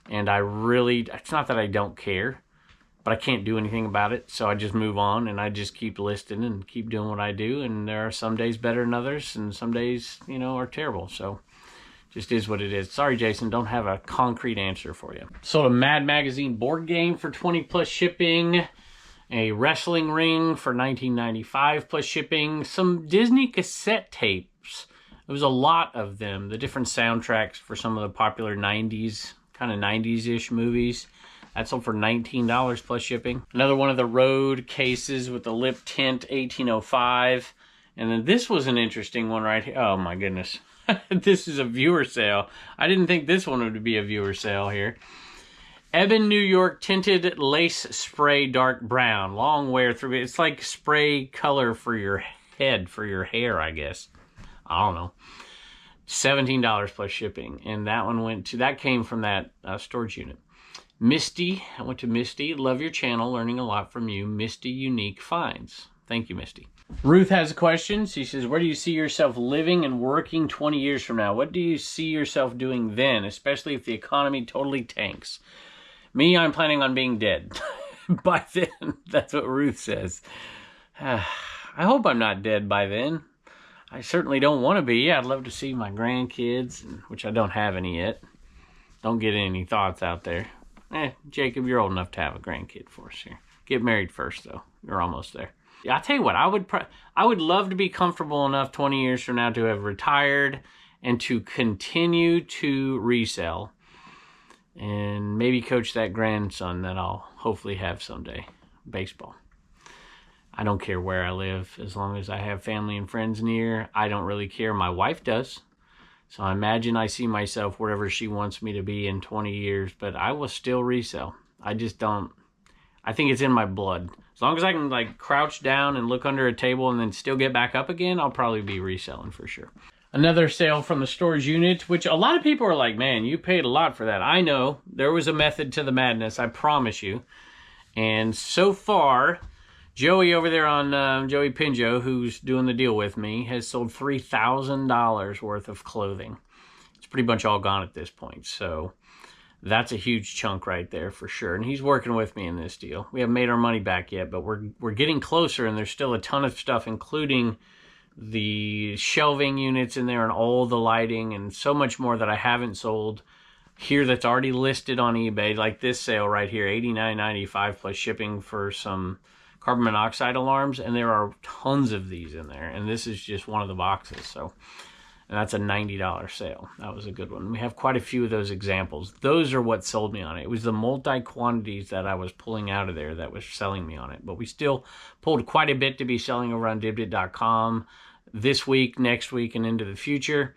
And it's not that I don't care, but I can't do anything about it. So I just move on and I just keep listing and keep doing what I do. And there are some days better than others and some days, are terrible. So just is what it is. Sorry, Jason, don't have a concrete answer for you. Sold a Mad Magazine board game for 20 plus shipping. A wrestling ring for $19.95 plus shipping. Some Disney cassette tapes. There was a lot of them. The different soundtracks for some of the popular 90s, kind of 90s-ish movies. That sold for $19 plus shipping. Another one of the Rode cases with the lip tint, $18.05. And then this was an interesting one right here. Oh my goodness. This is a viewer sale. I didn't think this one would be a viewer sale here. Ebon, New York tinted lace spray dark brown. Long wear through it. It's like spray color for your head, for your hair, I guess. I don't know. $17 plus shipping. And that came from that storage unit. Misty, I went to Misty. Love your channel, learning a lot from you. Misty Unique Finds. Thank you, Misty. Ruth has a question. She says, where do you see yourself living and working 20 years from now? What do you see yourself doing then, especially if the economy totally tanks? Me, I'm planning on being dead. By then, that's what Ruth says. I hope I'm not dead by then. I certainly don't want to be. I'd love to see my grandkids, which I don't have any yet. Don't get any thoughts out there. Jacob, you're old enough to have a grandkid for us here. Get married first, though. You're almost there. Yeah, I'll tell you what, I would love to be comfortable enough 20 years from now to have retired and to continue to resell and maybe coach that grandson that I'll hopefully have someday, baseball. I don't care where I live as long as I have family and friends near. I don't really care. My wife does. So I imagine I see myself wherever she wants me to be in 20 years, but I will still resell. I just don't. I think it's in my blood. As long as I can crouch down and look under a table and then still get back up again, I'll probably be reselling for sure. Another sale from the storage unit, which a lot of people are like, man, you paid a lot for that. I know. There was a method to the madness, I promise you. And so far, Joey over there on Joey Pinjo, who's doing the deal with me, has sold $3,000 worth of clothing. It's pretty much all gone at this point. So that's a huge chunk right there for sure. And he's working with me in this deal. We haven't made our money back yet, but we're getting closer, and there's still a ton of stuff, including the shelving units in there and all the lighting and so much more that I haven't sold here that's already listed on eBay, like this sale right here, $89.95 plus shipping for some carbon monoxide alarms, and there are tons of these in there, and this is just one of the boxes. So, and that's a $90 sale. That was a good one. We have quite a few of those examples. Those are what sold me on it. It was the multi-quantities that I was pulling out of there that was selling me on it. But we still pulled quite a bit to be selling over on dibdit.com this week, next week, and into the future.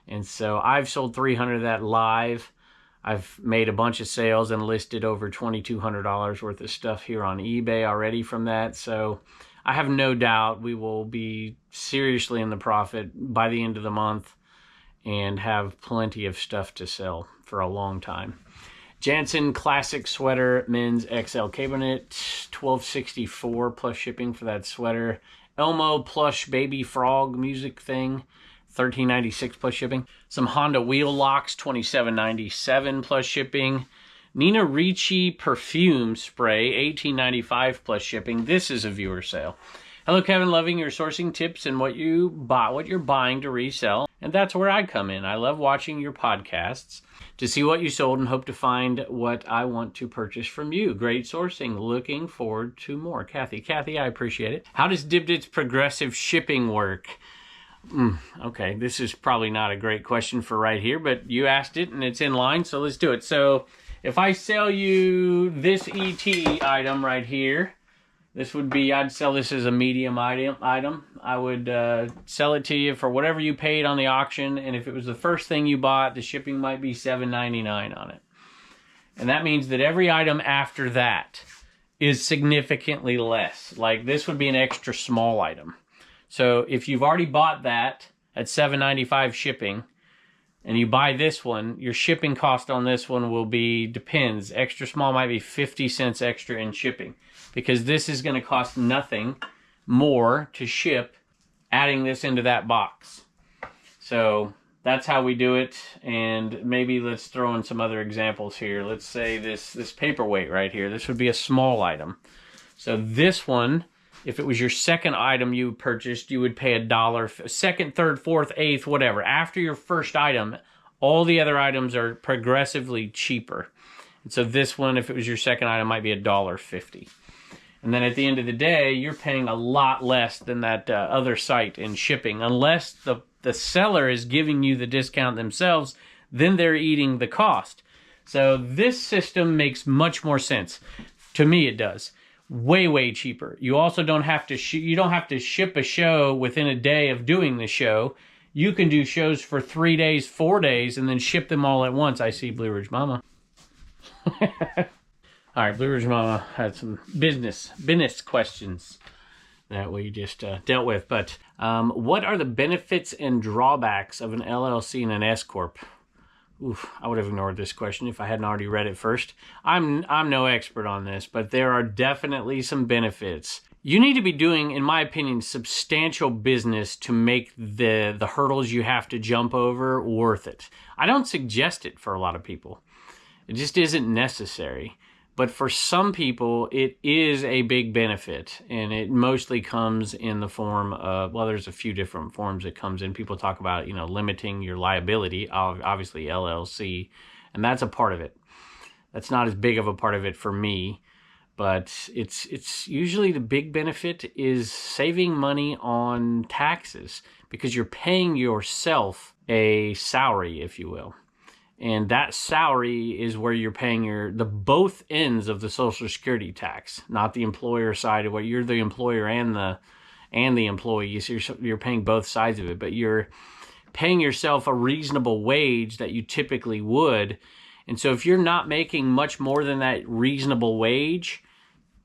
And so I've sold 300 of that live. I've made a bunch of sales and listed over $2,200 worth of stuff here on eBay already from that. So I have no doubt we will be seriously in the profit by the end of the month and have plenty of stuff to sell for a long time. Jansen Classic Sweater Men's XL Cabinet, $12.64 plus shipping for that sweater. Elmo Plush Baby Frog music thing, $13.96 plus shipping. Some Honda wheel locks, $27.97 plus shipping. Nina Ricci perfume spray, $18.95 plus shipping. This is a viewer sale. Hello, Kevin. Loving your sourcing tips and what you're buying to resell. And that's where I come in. I love watching your podcasts to see what you sold and hope to find what I want to purchase from you. Great sourcing. Looking forward to more. Kathy, I appreciate it. How does Dibdit's progressive shipping work? Okay, this is probably not a great question for right here, but you asked it and it's in line, so let's do it. So if I sell you this ET item right here, this would be, I'd sell this as a medium item. I would sell it to you for whatever you paid on the auction, and if it was the first thing you bought, the shipping might be $7.99 on it. And that means that every item after that is significantly less. Like this would be an extra small item. So if you've already bought that at $7.95 shipping, and you buy this one, your shipping cost on this one will be, depends, extra small might be 50 cents extra in shipping, because this is going to cost nothing more to ship adding this into that box. So that's how we do it. And maybe let's throw in some other examples here. Let's say this paperweight right here. This would be a small item. So this one, if it was your second item you purchased, you would pay $1. Second, third, fourth, eighth, whatever. After your first item, all the other items are progressively cheaper. And so this one, if it was your second item, might be $1.50. And then at the end of the day, you're paying a lot less than that other site in shipping. Unless the seller is giving you the discount themselves, then they're eating the cost. So this system makes much more sense. To me, it does. Way, way cheaper. You also don't have to ship a show within a day of doing the show. You can do shows for 3 days, 4 days, and then ship them all at once. I see Blue Ridge Mama. All right, Blue Ridge Mama had some business questions that we just dealt with. But what are the benefits and drawbacks of an LLC and an S Corp? Oof, I would have ignored this question if I hadn't already read it first. I'm no expert on this, but there are definitely some benefits. You need to be doing, in my opinion, substantial business to make the hurdles you have to jump over worth it. I don't suggest it for a lot of people. It just isn't necessary. But for some people, it is a big benefit, and it mostly comes in the form of, well, there's a few different forms it comes in. People talk about, limiting your liability, obviously LLC, and that's a part of it. That's not as big of a part of it for me, but it's usually the big benefit is saving money on taxes because you're paying yourself a salary, if you will. And that salary is where you're paying the both ends of the Social Security tax, not the employer side of what you're the employer and the employee. So you're paying both sides of it, but you're paying yourself a reasonable wage that you typically would. And so if you're not making much more than that reasonable wage,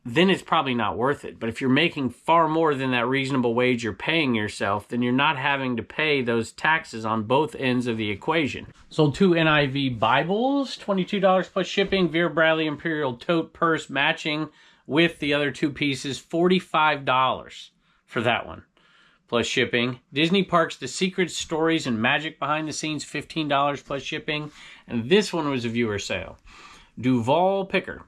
then it's probably not worth it. But if you're making far more than that reasonable wage you're paying yourself, then you're not having to pay those taxes on both ends of the equation. Sold 2 NIV Bibles, $22 plus shipping, Vera Bradley Imperial Tote Purse matching with the other 2 pieces, $45 for that one, plus shipping. Disney Parks, The Secret Stories and Magic Behind the Scenes, $15 plus shipping. And this one was a viewer sale. Duval Picker.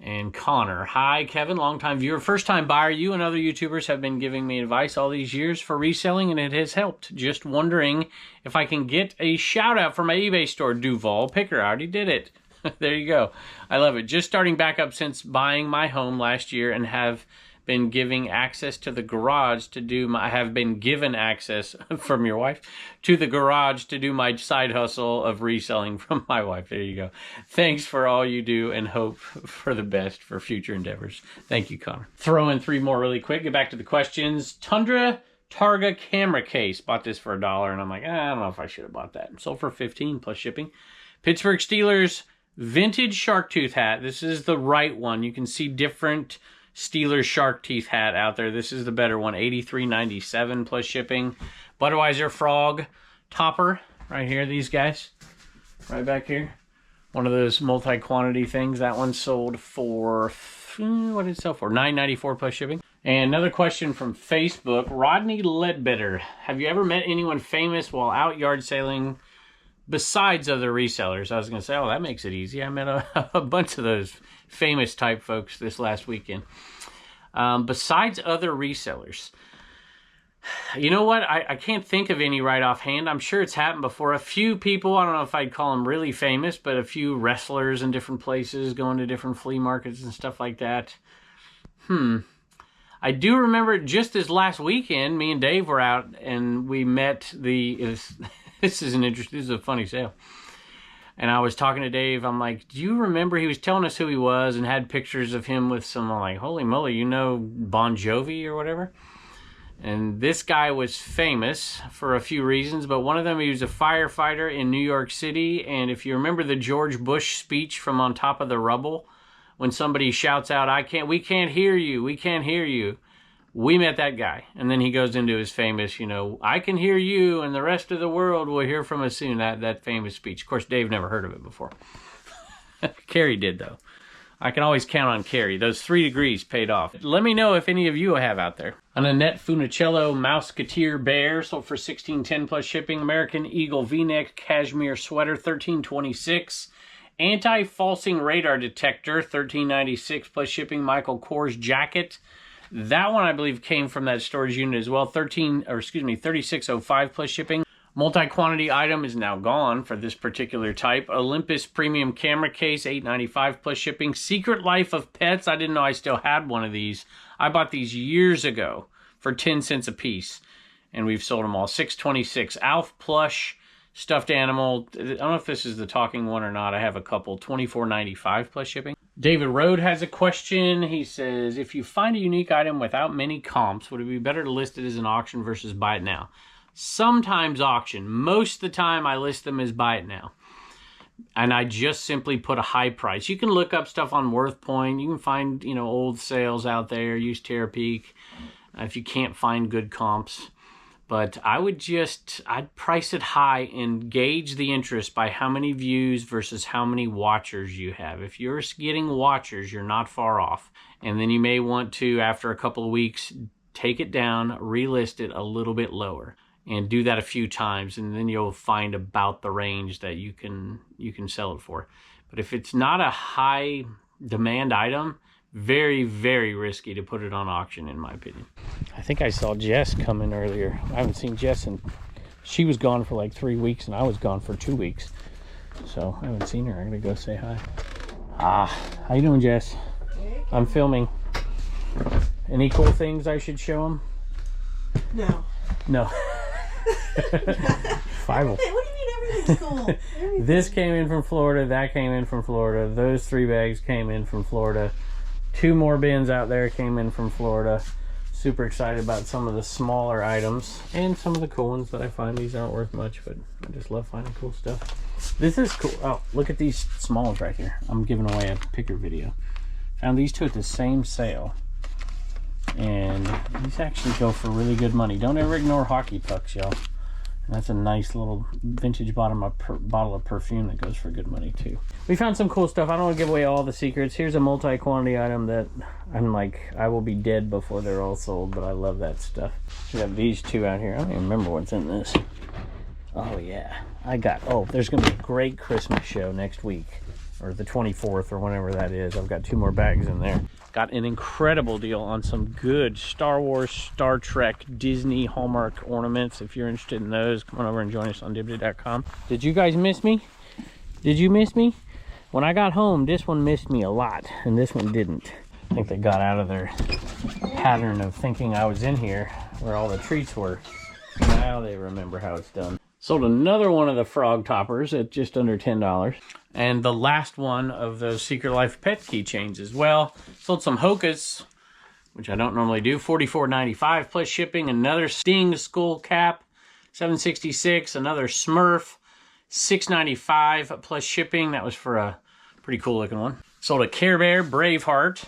And Connor, hi Kevin, longtime viewer, first time buyer. You and other YouTubers have been giving me advice all these years for reselling, and it has helped. Just wondering if I can get a shout out for my eBay store. Duval Picker, I already did it. There you go. I love it. Just starting back up since buying my home last year, and have been giving access to the garage to do I have been given access from your wife to the garage to do my side hustle of reselling from my wife. There you go. Thanks for all you do, and hope for the best for future endeavors. Thank you, Connor. Throw in 3 more really quick. Get back to the questions. Tundra Targa camera case. Bought this for $1, and I'm like, I don't know if I should have bought that. Sold for $15 plus shipping. Pittsburgh Steelers vintage shark tooth hat. This is the right one. You can see different Steelers shark teeth hat out there. This is the better one, $83.97 plus shipping. Budweiser frog topper right here, these guys right back here. One of those multi-quantity things. That one sold for, what did it sell for? $9.94 plus shipping. And another question from Facebook, Rodney Ledbetter. Have you ever met anyone famous while out yard sailing besides other resellers? I was going to say, oh, that makes it easy. I met a bunch of those famous type folks this last weekend. Besides other resellers, you know what? I can't think of any right offhand. I'm sure it's happened before. A few people, I don't know if I'd call them really famous, but a few wrestlers in different places, going to different flea markets and stuff like that. I do remember just this last weekend, me and Dave were out and we met this is a funny sale. And I was talking to Dave. I'm like, do you remember? He was telling us who he was and had pictures of him with some, I'm like, holy moly, you know Bon Jovi or whatever? And this guy was famous for a few reasons, but one of them, he was a firefighter in New York City. And if you remember the George Bush speech from On Top of the Rubble, when somebody shouts out, we can't hear you, we can't hear you. We met that guy. And then he goes into his famous, I can hear you and the rest of the world will hear from us soon, that famous speech. Of course, Dave never heard of it before. Carrie did, though. I can always count on Carrie. Those 3 degrees paid off. Let me know if any of you have out there. An Annette Funicello Mouseketeer Bear sold for $16.10 plus shipping. American Eagle V-neck cashmere sweater, $13.26. Anti-falsing radar detector, $13.96 plus shipping. Michael Kors jacket. That one I believe came from that storage unit as well. $36.05 plus shipping. Multi-quantity item is now gone for this particular type. Olympus premium camera case, $8.95 plus shipping. Secret Life of Pets. I didn't know I still had one of these. I bought these years ago for 10 cents a piece, and we've sold them all. $6.26. Alf plush stuffed animal. I don't know if this is the talking one or not. I have a couple. $24.95 plus shipping. David Rode has a question. He says, if you find a unique item without many comps, would it be better to list it as an auction versus buy it now? Sometimes auction. Most of the time I list them as buy it now. And I just simply put a high price. You can look up stuff on WorthPoint. You can find, old sales out there. Use Terapeak if you can't find good comps. But I'd price it high and gauge the interest by how many views versus how many watchers you have. If you're getting watchers, you're not far off. And then you may want to, after a couple of weeks, take it down, relist it a little bit lower. And do that a few times, and then you'll find about the range that you can sell it for. But if it's not a high demand item, very, very risky to put it on auction, in my opinion. I think I saw Jess come in earlier. I haven't seen Jess, and she was gone for like 3 weeks, and I was gone for 2 weeks. So I haven't seen her. I'm gonna go say hi. How you doing, Jess? I'm filming. Any cool things I should show them? No. Five. What do you mean everything's cool? This came in from Florida. That came in from Florida. Those 3 bags came in from Florida. 2 more bins out there came in from Florida. Super excited about some of the smaller items and some of the cool ones that I find. These aren't worth much, but I just love finding cool stuff. This is cool. Oh, look at these smalls right here. I'm giving away a picker video. Found these 2 at the same sale. And these actually go for really good money. Don't ever ignore hockey pucks, y'all. That's a nice little vintage bottle of perfume that goes for good money too. We found some cool stuff. I don't want to give away all the secrets. Here's a multi-quantity item that I'm like, I will be dead before they're all sold, but I love that stuff. We got these 2 out here. I don't even remember what's in this. Oh yeah, there's gonna be a great Christmas show next week, or the 24th, or whenever that is. I've got 2 more bags in there. Got an incredible deal on some good Star Wars, Star Trek, Disney, Hallmark ornaments. If you're interested in those, come on over and join us on Dibdit.com. Did you guys miss me? Did you miss me? When I got home, this one missed me a lot, and this one didn't. I think they got out of their pattern of thinking I was in here where all the treats were. Now they remember how it's done. Sold another one of the frog toppers at just under $10. And the last one of those Secret Life pet keychains as well. Sold some Hokas, which I don't normally do. $44.95 plus shipping. Another Sting skull cap, $7.66. Another Smurf, $6.95 plus shipping. That was for a pretty cool looking one. Sold a Care Bear Braveheart.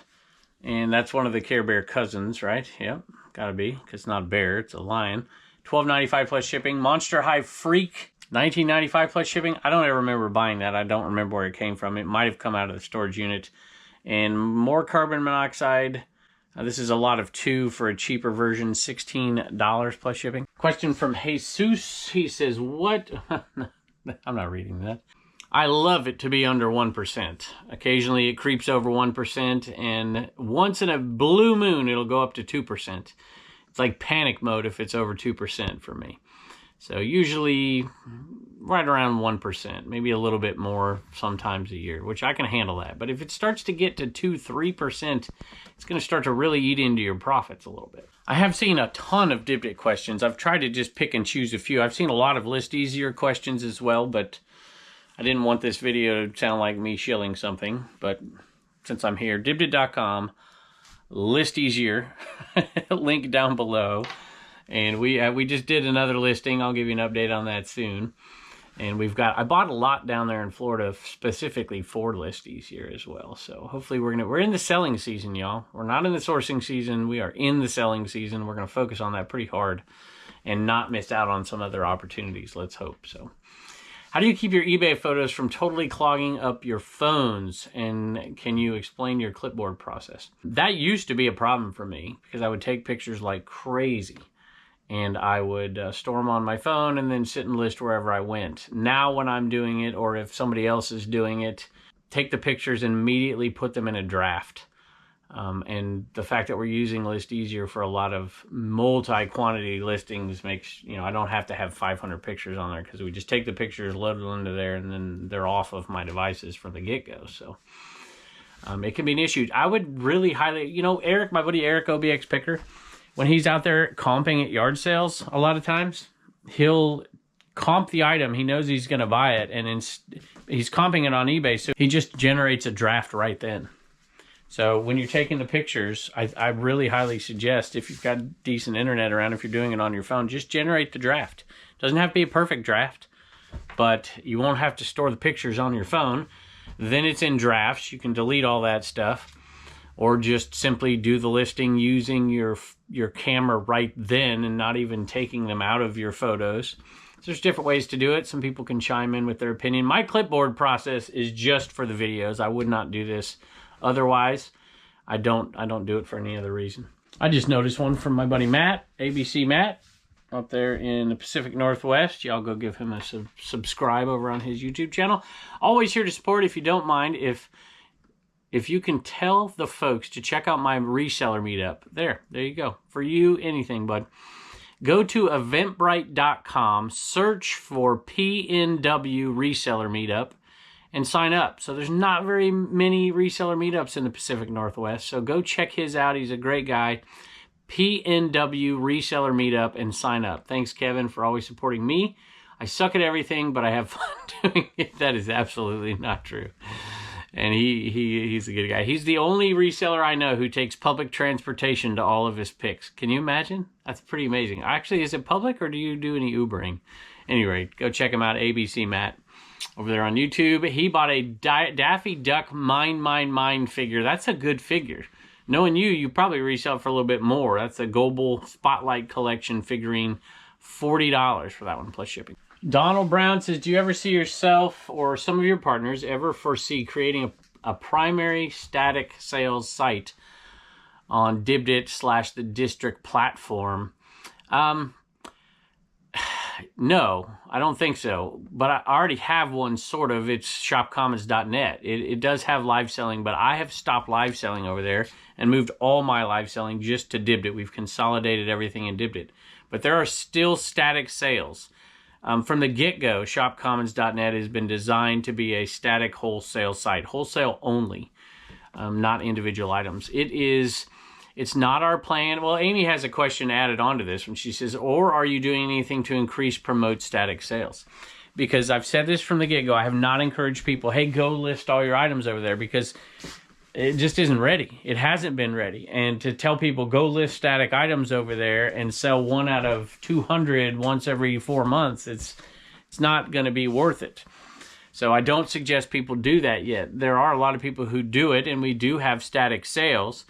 And that's one of the Care Bear cousins, right? Yep, gotta be, because it's not a bear, it's a lion. $12.95 plus shipping. Monster High Freak, $19.95 plus shipping. I don't ever remember buying that. I don't remember where it came from. It might have come out of the storage unit. And more carbon monoxide. This is a lot of 2 for a cheaper version, $16 plus shipping. Question from Jesus. He says, what? I'm not reading that. I love it to be under 1%. Occasionally it creeps over 1%, and once in a blue moon it'll go up to 2%. It's like panic mode if it's over 2% for me. So usually right around 1%, maybe a little bit more sometimes a year, which I can handle that. But if it starts to get to 2-3%, it's going to start to really eat into your profits a little bit. I have seen a ton of Dibdit questions. I've tried to just pick and choose a few. I've seen a lot of List Easier questions as well, but I didn't want this video to sound like me shilling something. But since I'm here, Dibdit.com, List Easier, link down below. And we just did another listing. I'll give you an update on that soon. And I bought a lot down there in Florida specifically for List Easier as well. So hopefully we're in the selling season, y'all. We're not in the sourcing season. We are in the selling season. We're going to focus on that pretty hard and not miss out on some other opportunities. Let's hope so. How do you keep your eBay photos from totally clogging up your phones? And can you explain your clipboard process? That used to be a problem for me because I would take pictures like crazy and I would store them on my phone and then sit and list wherever I went. Now when I'm doing it, or if somebody else is doing it, take the pictures and immediately put them in a draft. And the fact that we're using Easier for a lot of multi-quantity listings makes, I don't have to have 500 pictures on there because we just take the pictures, load them into there, and then they're off of my devices from the get-go. So it can be an issue. I would really highly, Eric, my buddy Eric, OBX Picker, when he's out there comping at yard sales, a lot of times, he'll comp the item. He knows he's going to buy it, and he's comping it on eBay, so he just generates a draft right then. So when you're taking the pictures, I really highly suggest, if you've got decent internet around, if you're doing it on your phone, just generate the draft. It doesn't have to be a perfect draft, but you won't have to store the pictures on your phone. Then it's in drafts. You can delete all that stuff, or just simply do the listing using your camera right then and not even taking them out of your photos. So there's different ways to do it. Some people can chime in with their opinion. My clipboard process is just for the videos. I would not do this otherwise. I don't do it for any other reason. I just noticed one from my buddy Matt, ABC Matt, up there in the Pacific Northwest. Y'all go give him a subscribe over on his YouTube channel. Always here to support. If you don't mind, if you can tell the folks to check out my reseller meetup, there you go. For you, anything, bud. Go to eventbrite.com, search for PNW Reseller Meetup, and sign up. So there's not very many reseller meetups in the Pacific Northwest, so go check his out. He's a great guy. PNW Reseller Meetup, and sign up. Thanks, Kevin, for always supporting me. I suck at everything, but I have fun doing it. That is absolutely not true. And he's a good guy. He's the only reseller I know who takes public transportation to all of his picks. Can you imagine? That's pretty amazing. Actually, is it public, or do you do any Ubering? Anyway, go check him out, ABC Matt, over there on YouTube. He bought a Daffy Duck Mine figure. That's a good figure. Knowing you probably resell for a little bit more. That's a Global Spotlight Collection figurine. $40 for that one, plus shipping. Donald Brown says, do you ever see yourself or some of your partners ever foresee creating a primary static sales site on Dibdit / the district platform? No, I don't think so. But I already have one, sort of. It's shopcommons.net. It does have live selling, but I have stopped live selling over there and moved all my live selling just to Dibdit. We've consolidated everything in Dibdit. But there are still static sales. From the get-go, shopcommons.net has been designed to be a static wholesale site. Wholesale only, not individual items. It's not our plan. Well, Amy has a question added onto this when she says, or are you doing anything to promote static sales? Because I've said this from the get-go. I have not encouraged people, hey, go list all your items over there, because it just isn't ready. It hasn't been ready. And to tell people, go list static items over there and sell 1 out of 200 once every 4 months, it's not going to be worth it. So I don't suggest people do that yet. There are a lot of people who do it, and we do have static sales.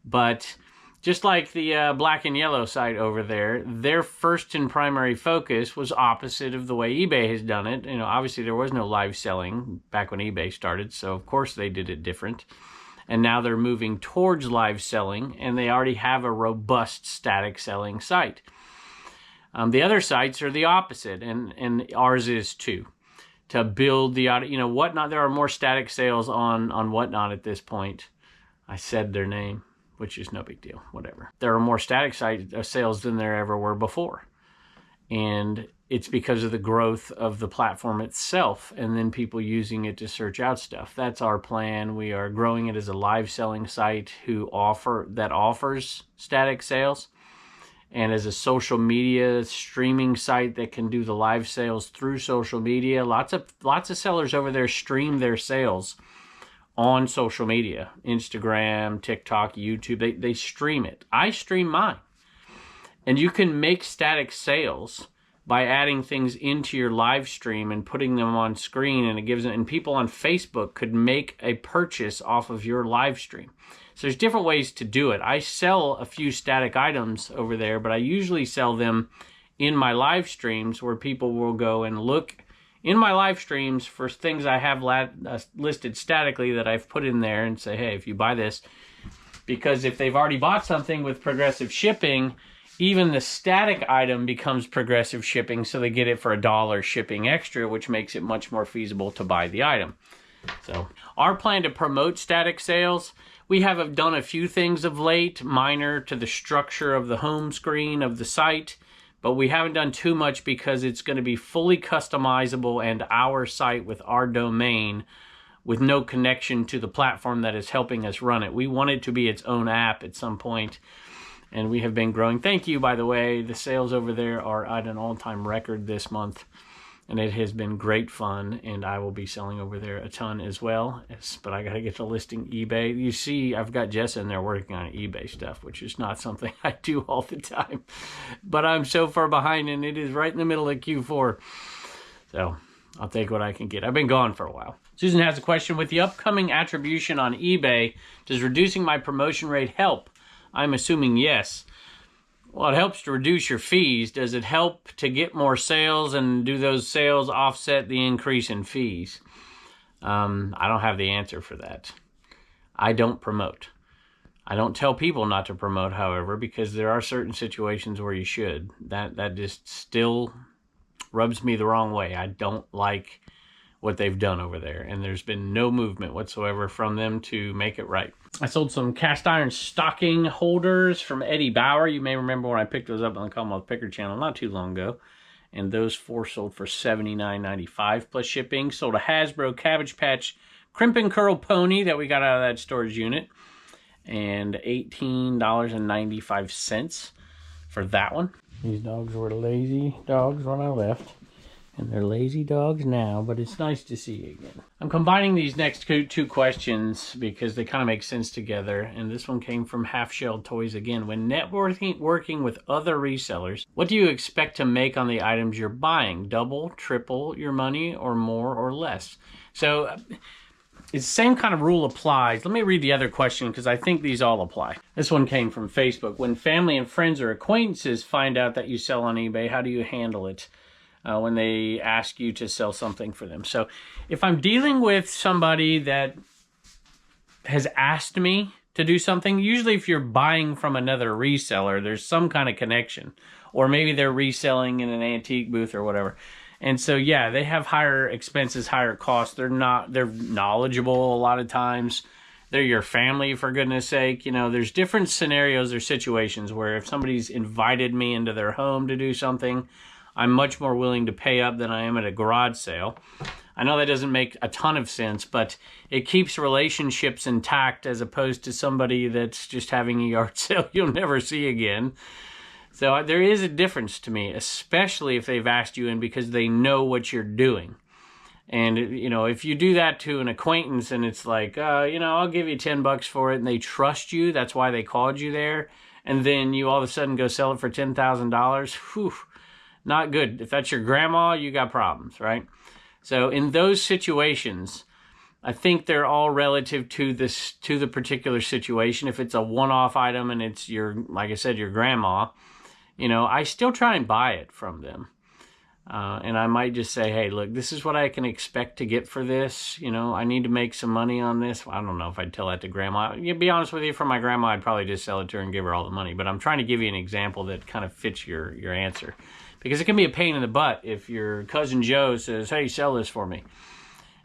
But just like the black and yellow site over there, their first and primary focus was opposite of the way eBay has done it. Obviously there was no live selling back when eBay started, so of course they did it different. And now they're moving towards live selling, and they already have a robust static selling site. The other sites are the opposite, and ours is too. To build the, Whatnot, there are more static sales on Whatnot at this point. I said their name, which is no big deal, whatever. There are more static sales than there ever were before. And it's because of the growth of the platform itself, and then people using it to search out stuff. That's our plan. We are growing it as a live selling site that offers static sales, and as a social media streaming site that can do the live sales through social media. Lots of sellers over there stream their sales on social media, Instagram, TikTok, YouTube. They stream it. I stream mine. And you can make static sales by adding things into your live stream and putting them on screen, and people on Facebook could make a purchase off of your live stream. So there's different ways to do it. I sell a few static items over there, but I usually sell them in my live streams where people will go and look in my live streams for things I have listed statically that I've put in there and say, hey, if you buy this, because if they've already bought something with progressive shipping, even the static item becomes progressive shipping, so they get it for $1 shipping extra, which makes it much more feasible to buy the item. So our plan to promote static sales, we have done a few things of late, minor to the structure of the home screen of the site, but we haven't done too much because it's going to be fully customizable and our site with our domain with no connection to the platform that is helping us run it. We want it to be its own app at some point, and we have been growing. Thank you, by the way. The sales over there are at an all-time record this month, and it has been great fun, and I will be selling over there a ton as well. But I got to get to listing eBay. You see, I've got Jess in there working on eBay stuff, which is not something I do all the time. But I'm so far behind, and it is right in the middle of Q4. So I'll take what I can get. I've been gone for a while. Susan has a question. With the upcoming attribution on eBay, does reducing my promotion rate help? I'm assuming yes. Well, it helps to reduce your fees. Does it help to get more sales, and do those sales offset the increase in fees? I don't have the answer for that. I don't promote. I don't tell people not to promote, however, because there are certain situations where you should. That just still rubs me the wrong way. I don't like what they've done over there, and there's been no movement whatsoever from them to make it right. I sold some cast iron stocking holders from Eddie Bauer. You may remember when I picked those up on the Commonwealth Picker channel not too long ago, and those 4 sold for $79.95 plus shipping. Sold a Hasbro Cabbage Patch Crimp and Curl Pony that we got out of that storage unit, and $18.95 for that one. These dogs were lazy dogs when I left, and they're lazy dogs now, but it's nice to see you again. I'm combining these next two questions because they kind of make sense together, and this one came from Half Shell Toys again. When working with other resellers, what do you expect to make on the items you're buying? Double, triple your money, or more or less? So it's the same kind of rule applies. Let me read the other question because I think these all apply. This one came from Facebook. When family and friends or acquaintances find out that you sell on eBay, how do you handle it? When they ask you to sell something for them. So if I'm dealing with somebody that has asked me to do something, usually if you're buying from another reseller, there's some kind of connection, or maybe they're reselling in an antique booth or whatever. And so, yeah, they have higher expenses, higher costs. They're knowledgeable a lot of times. They're your family, for goodness sake. You know, there's different scenarios or situations where if somebody's invited me into their home to do something, I'm much more willing to pay up than I am at a garage sale. I know that doesn't make a ton of sense, but it keeps relationships intact as opposed to somebody that's just having a yard sale you'll never see again. So there is a difference to me, especially if they've asked you in because they know what you're doing. And, you know, if you do that to an acquaintance and it's like, you know, I'll give you $10 for it, and they trust you, that's why they called you there, and then you all of a sudden go sell it for $10,000, whew. Not good. If that's your grandma, you got problems, right? So in those situations, I think they're all relative to the particular situation. If it's a one-off item and it's like I said, your grandma, you know, I still try and buy it from them. And I might just say, hey, look, this is what I can expect to get for this. You know, I need to make some money on this. I don't know if I'd tell that to grandma. To be honest with you, for my grandma, I'd probably just sell it to her and give her all the money. But I'm trying to give you an example that kind of fits your answer. Because it can be a pain in the butt if your cousin Joe says, hey, sell this for me,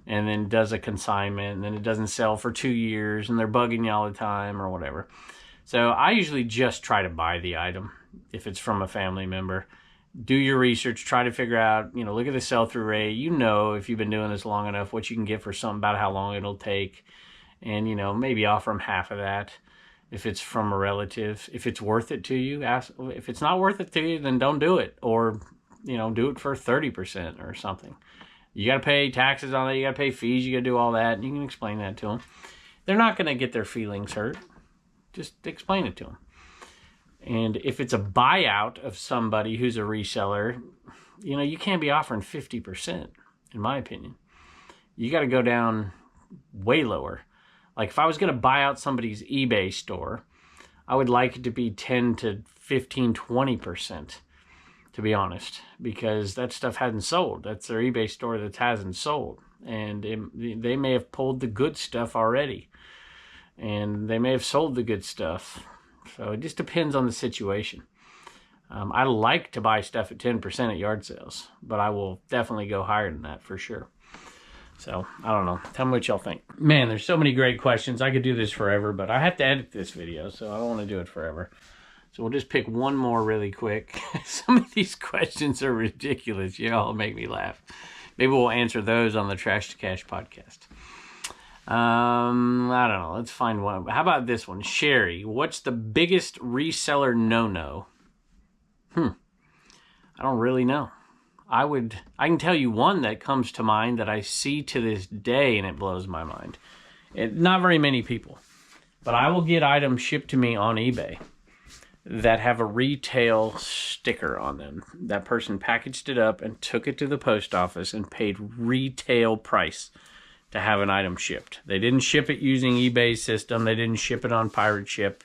and then does a consignment, and then it doesn't sell for 2 years, and they're bugging you all the time or whatever. So I usually just try to buy the item if it's from a family member. Do your research, try to figure out, you know, look at the sell-through rate. You know, if you've been doing this long enough, what you can get for something, about how long it'll take, and, you know, maybe offer them half of that. If it's from a relative, if it's worth it to you, ask. If it's not worth it to you, then don't do it. Or, you know, do it for 30% or something. You got to pay taxes on that. You got to pay fees. You got to do all that. And you can explain that to them. They're not going to get their feelings hurt. Just explain it to them. And if it's a buyout of somebody who's a reseller, you know, you can't be offering 50%, in my opinion. You got to go down way lower. Like if I was going to buy out somebody's eBay store, I would like it to be 10 to 15, 20%. to be honest, because that stuff hadn't sold. That's their eBay store that hasn't sold. And they may have pulled the good stuff already. And they may have sold the good stuff. So it just depends on the situation. I like to buy stuff at 10% at yard sales, but I will definitely go higher than that for sure. So, I don't know. Tell me what y'all think. Man, there's so many great questions. I could do this forever, but I have to edit this video, so I don't want to do it forever. So we'll just pick one more really quick. Some of these questions are ridiculous. Y'all make me laugh. Maybe we'll answer those on the Trash to Cash podcast. I don't know. Let's find one. How about this one? Sherry, what's the biggest reseller no-no? I don't really know. I can tell you one that comes to mind that I see to this day and it blows my mind. Not very many people, but I will get items shipped to me on eBay that have a retail sticker on them. That person packaged it up and took it to the post office and paid retail price to have an item shipped. They didn't ship it using eBay's system. They didn't ship it on pirate ship.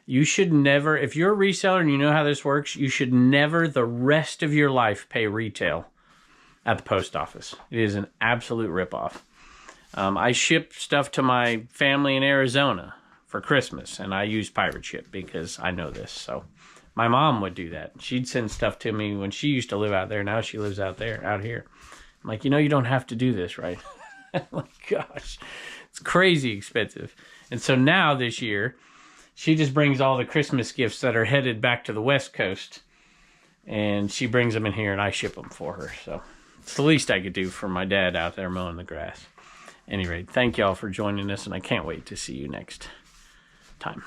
You should never, if you're a reseller and you know how this works, you should never the rest of your life pay retail at the post office. It is an absolute ripoff. I ship stuff to my family in Arizona for Christmas, and I use pirate ship because I know this. So my mom would do that. She'd send stuff to me when she used to live out there. Now she lives out here. I'm like, you don't have to do this, right? Oh, gosh, it's crazy expensive. And so now this year, she just brings all the Christmas gifts that are headed back to the West Coast, and she brings them in here, and I ship them for her. So it's the least I could do for my dad out there mowing the grass. At any rate, thank y'all for joining us, and I can't wait to see you next time.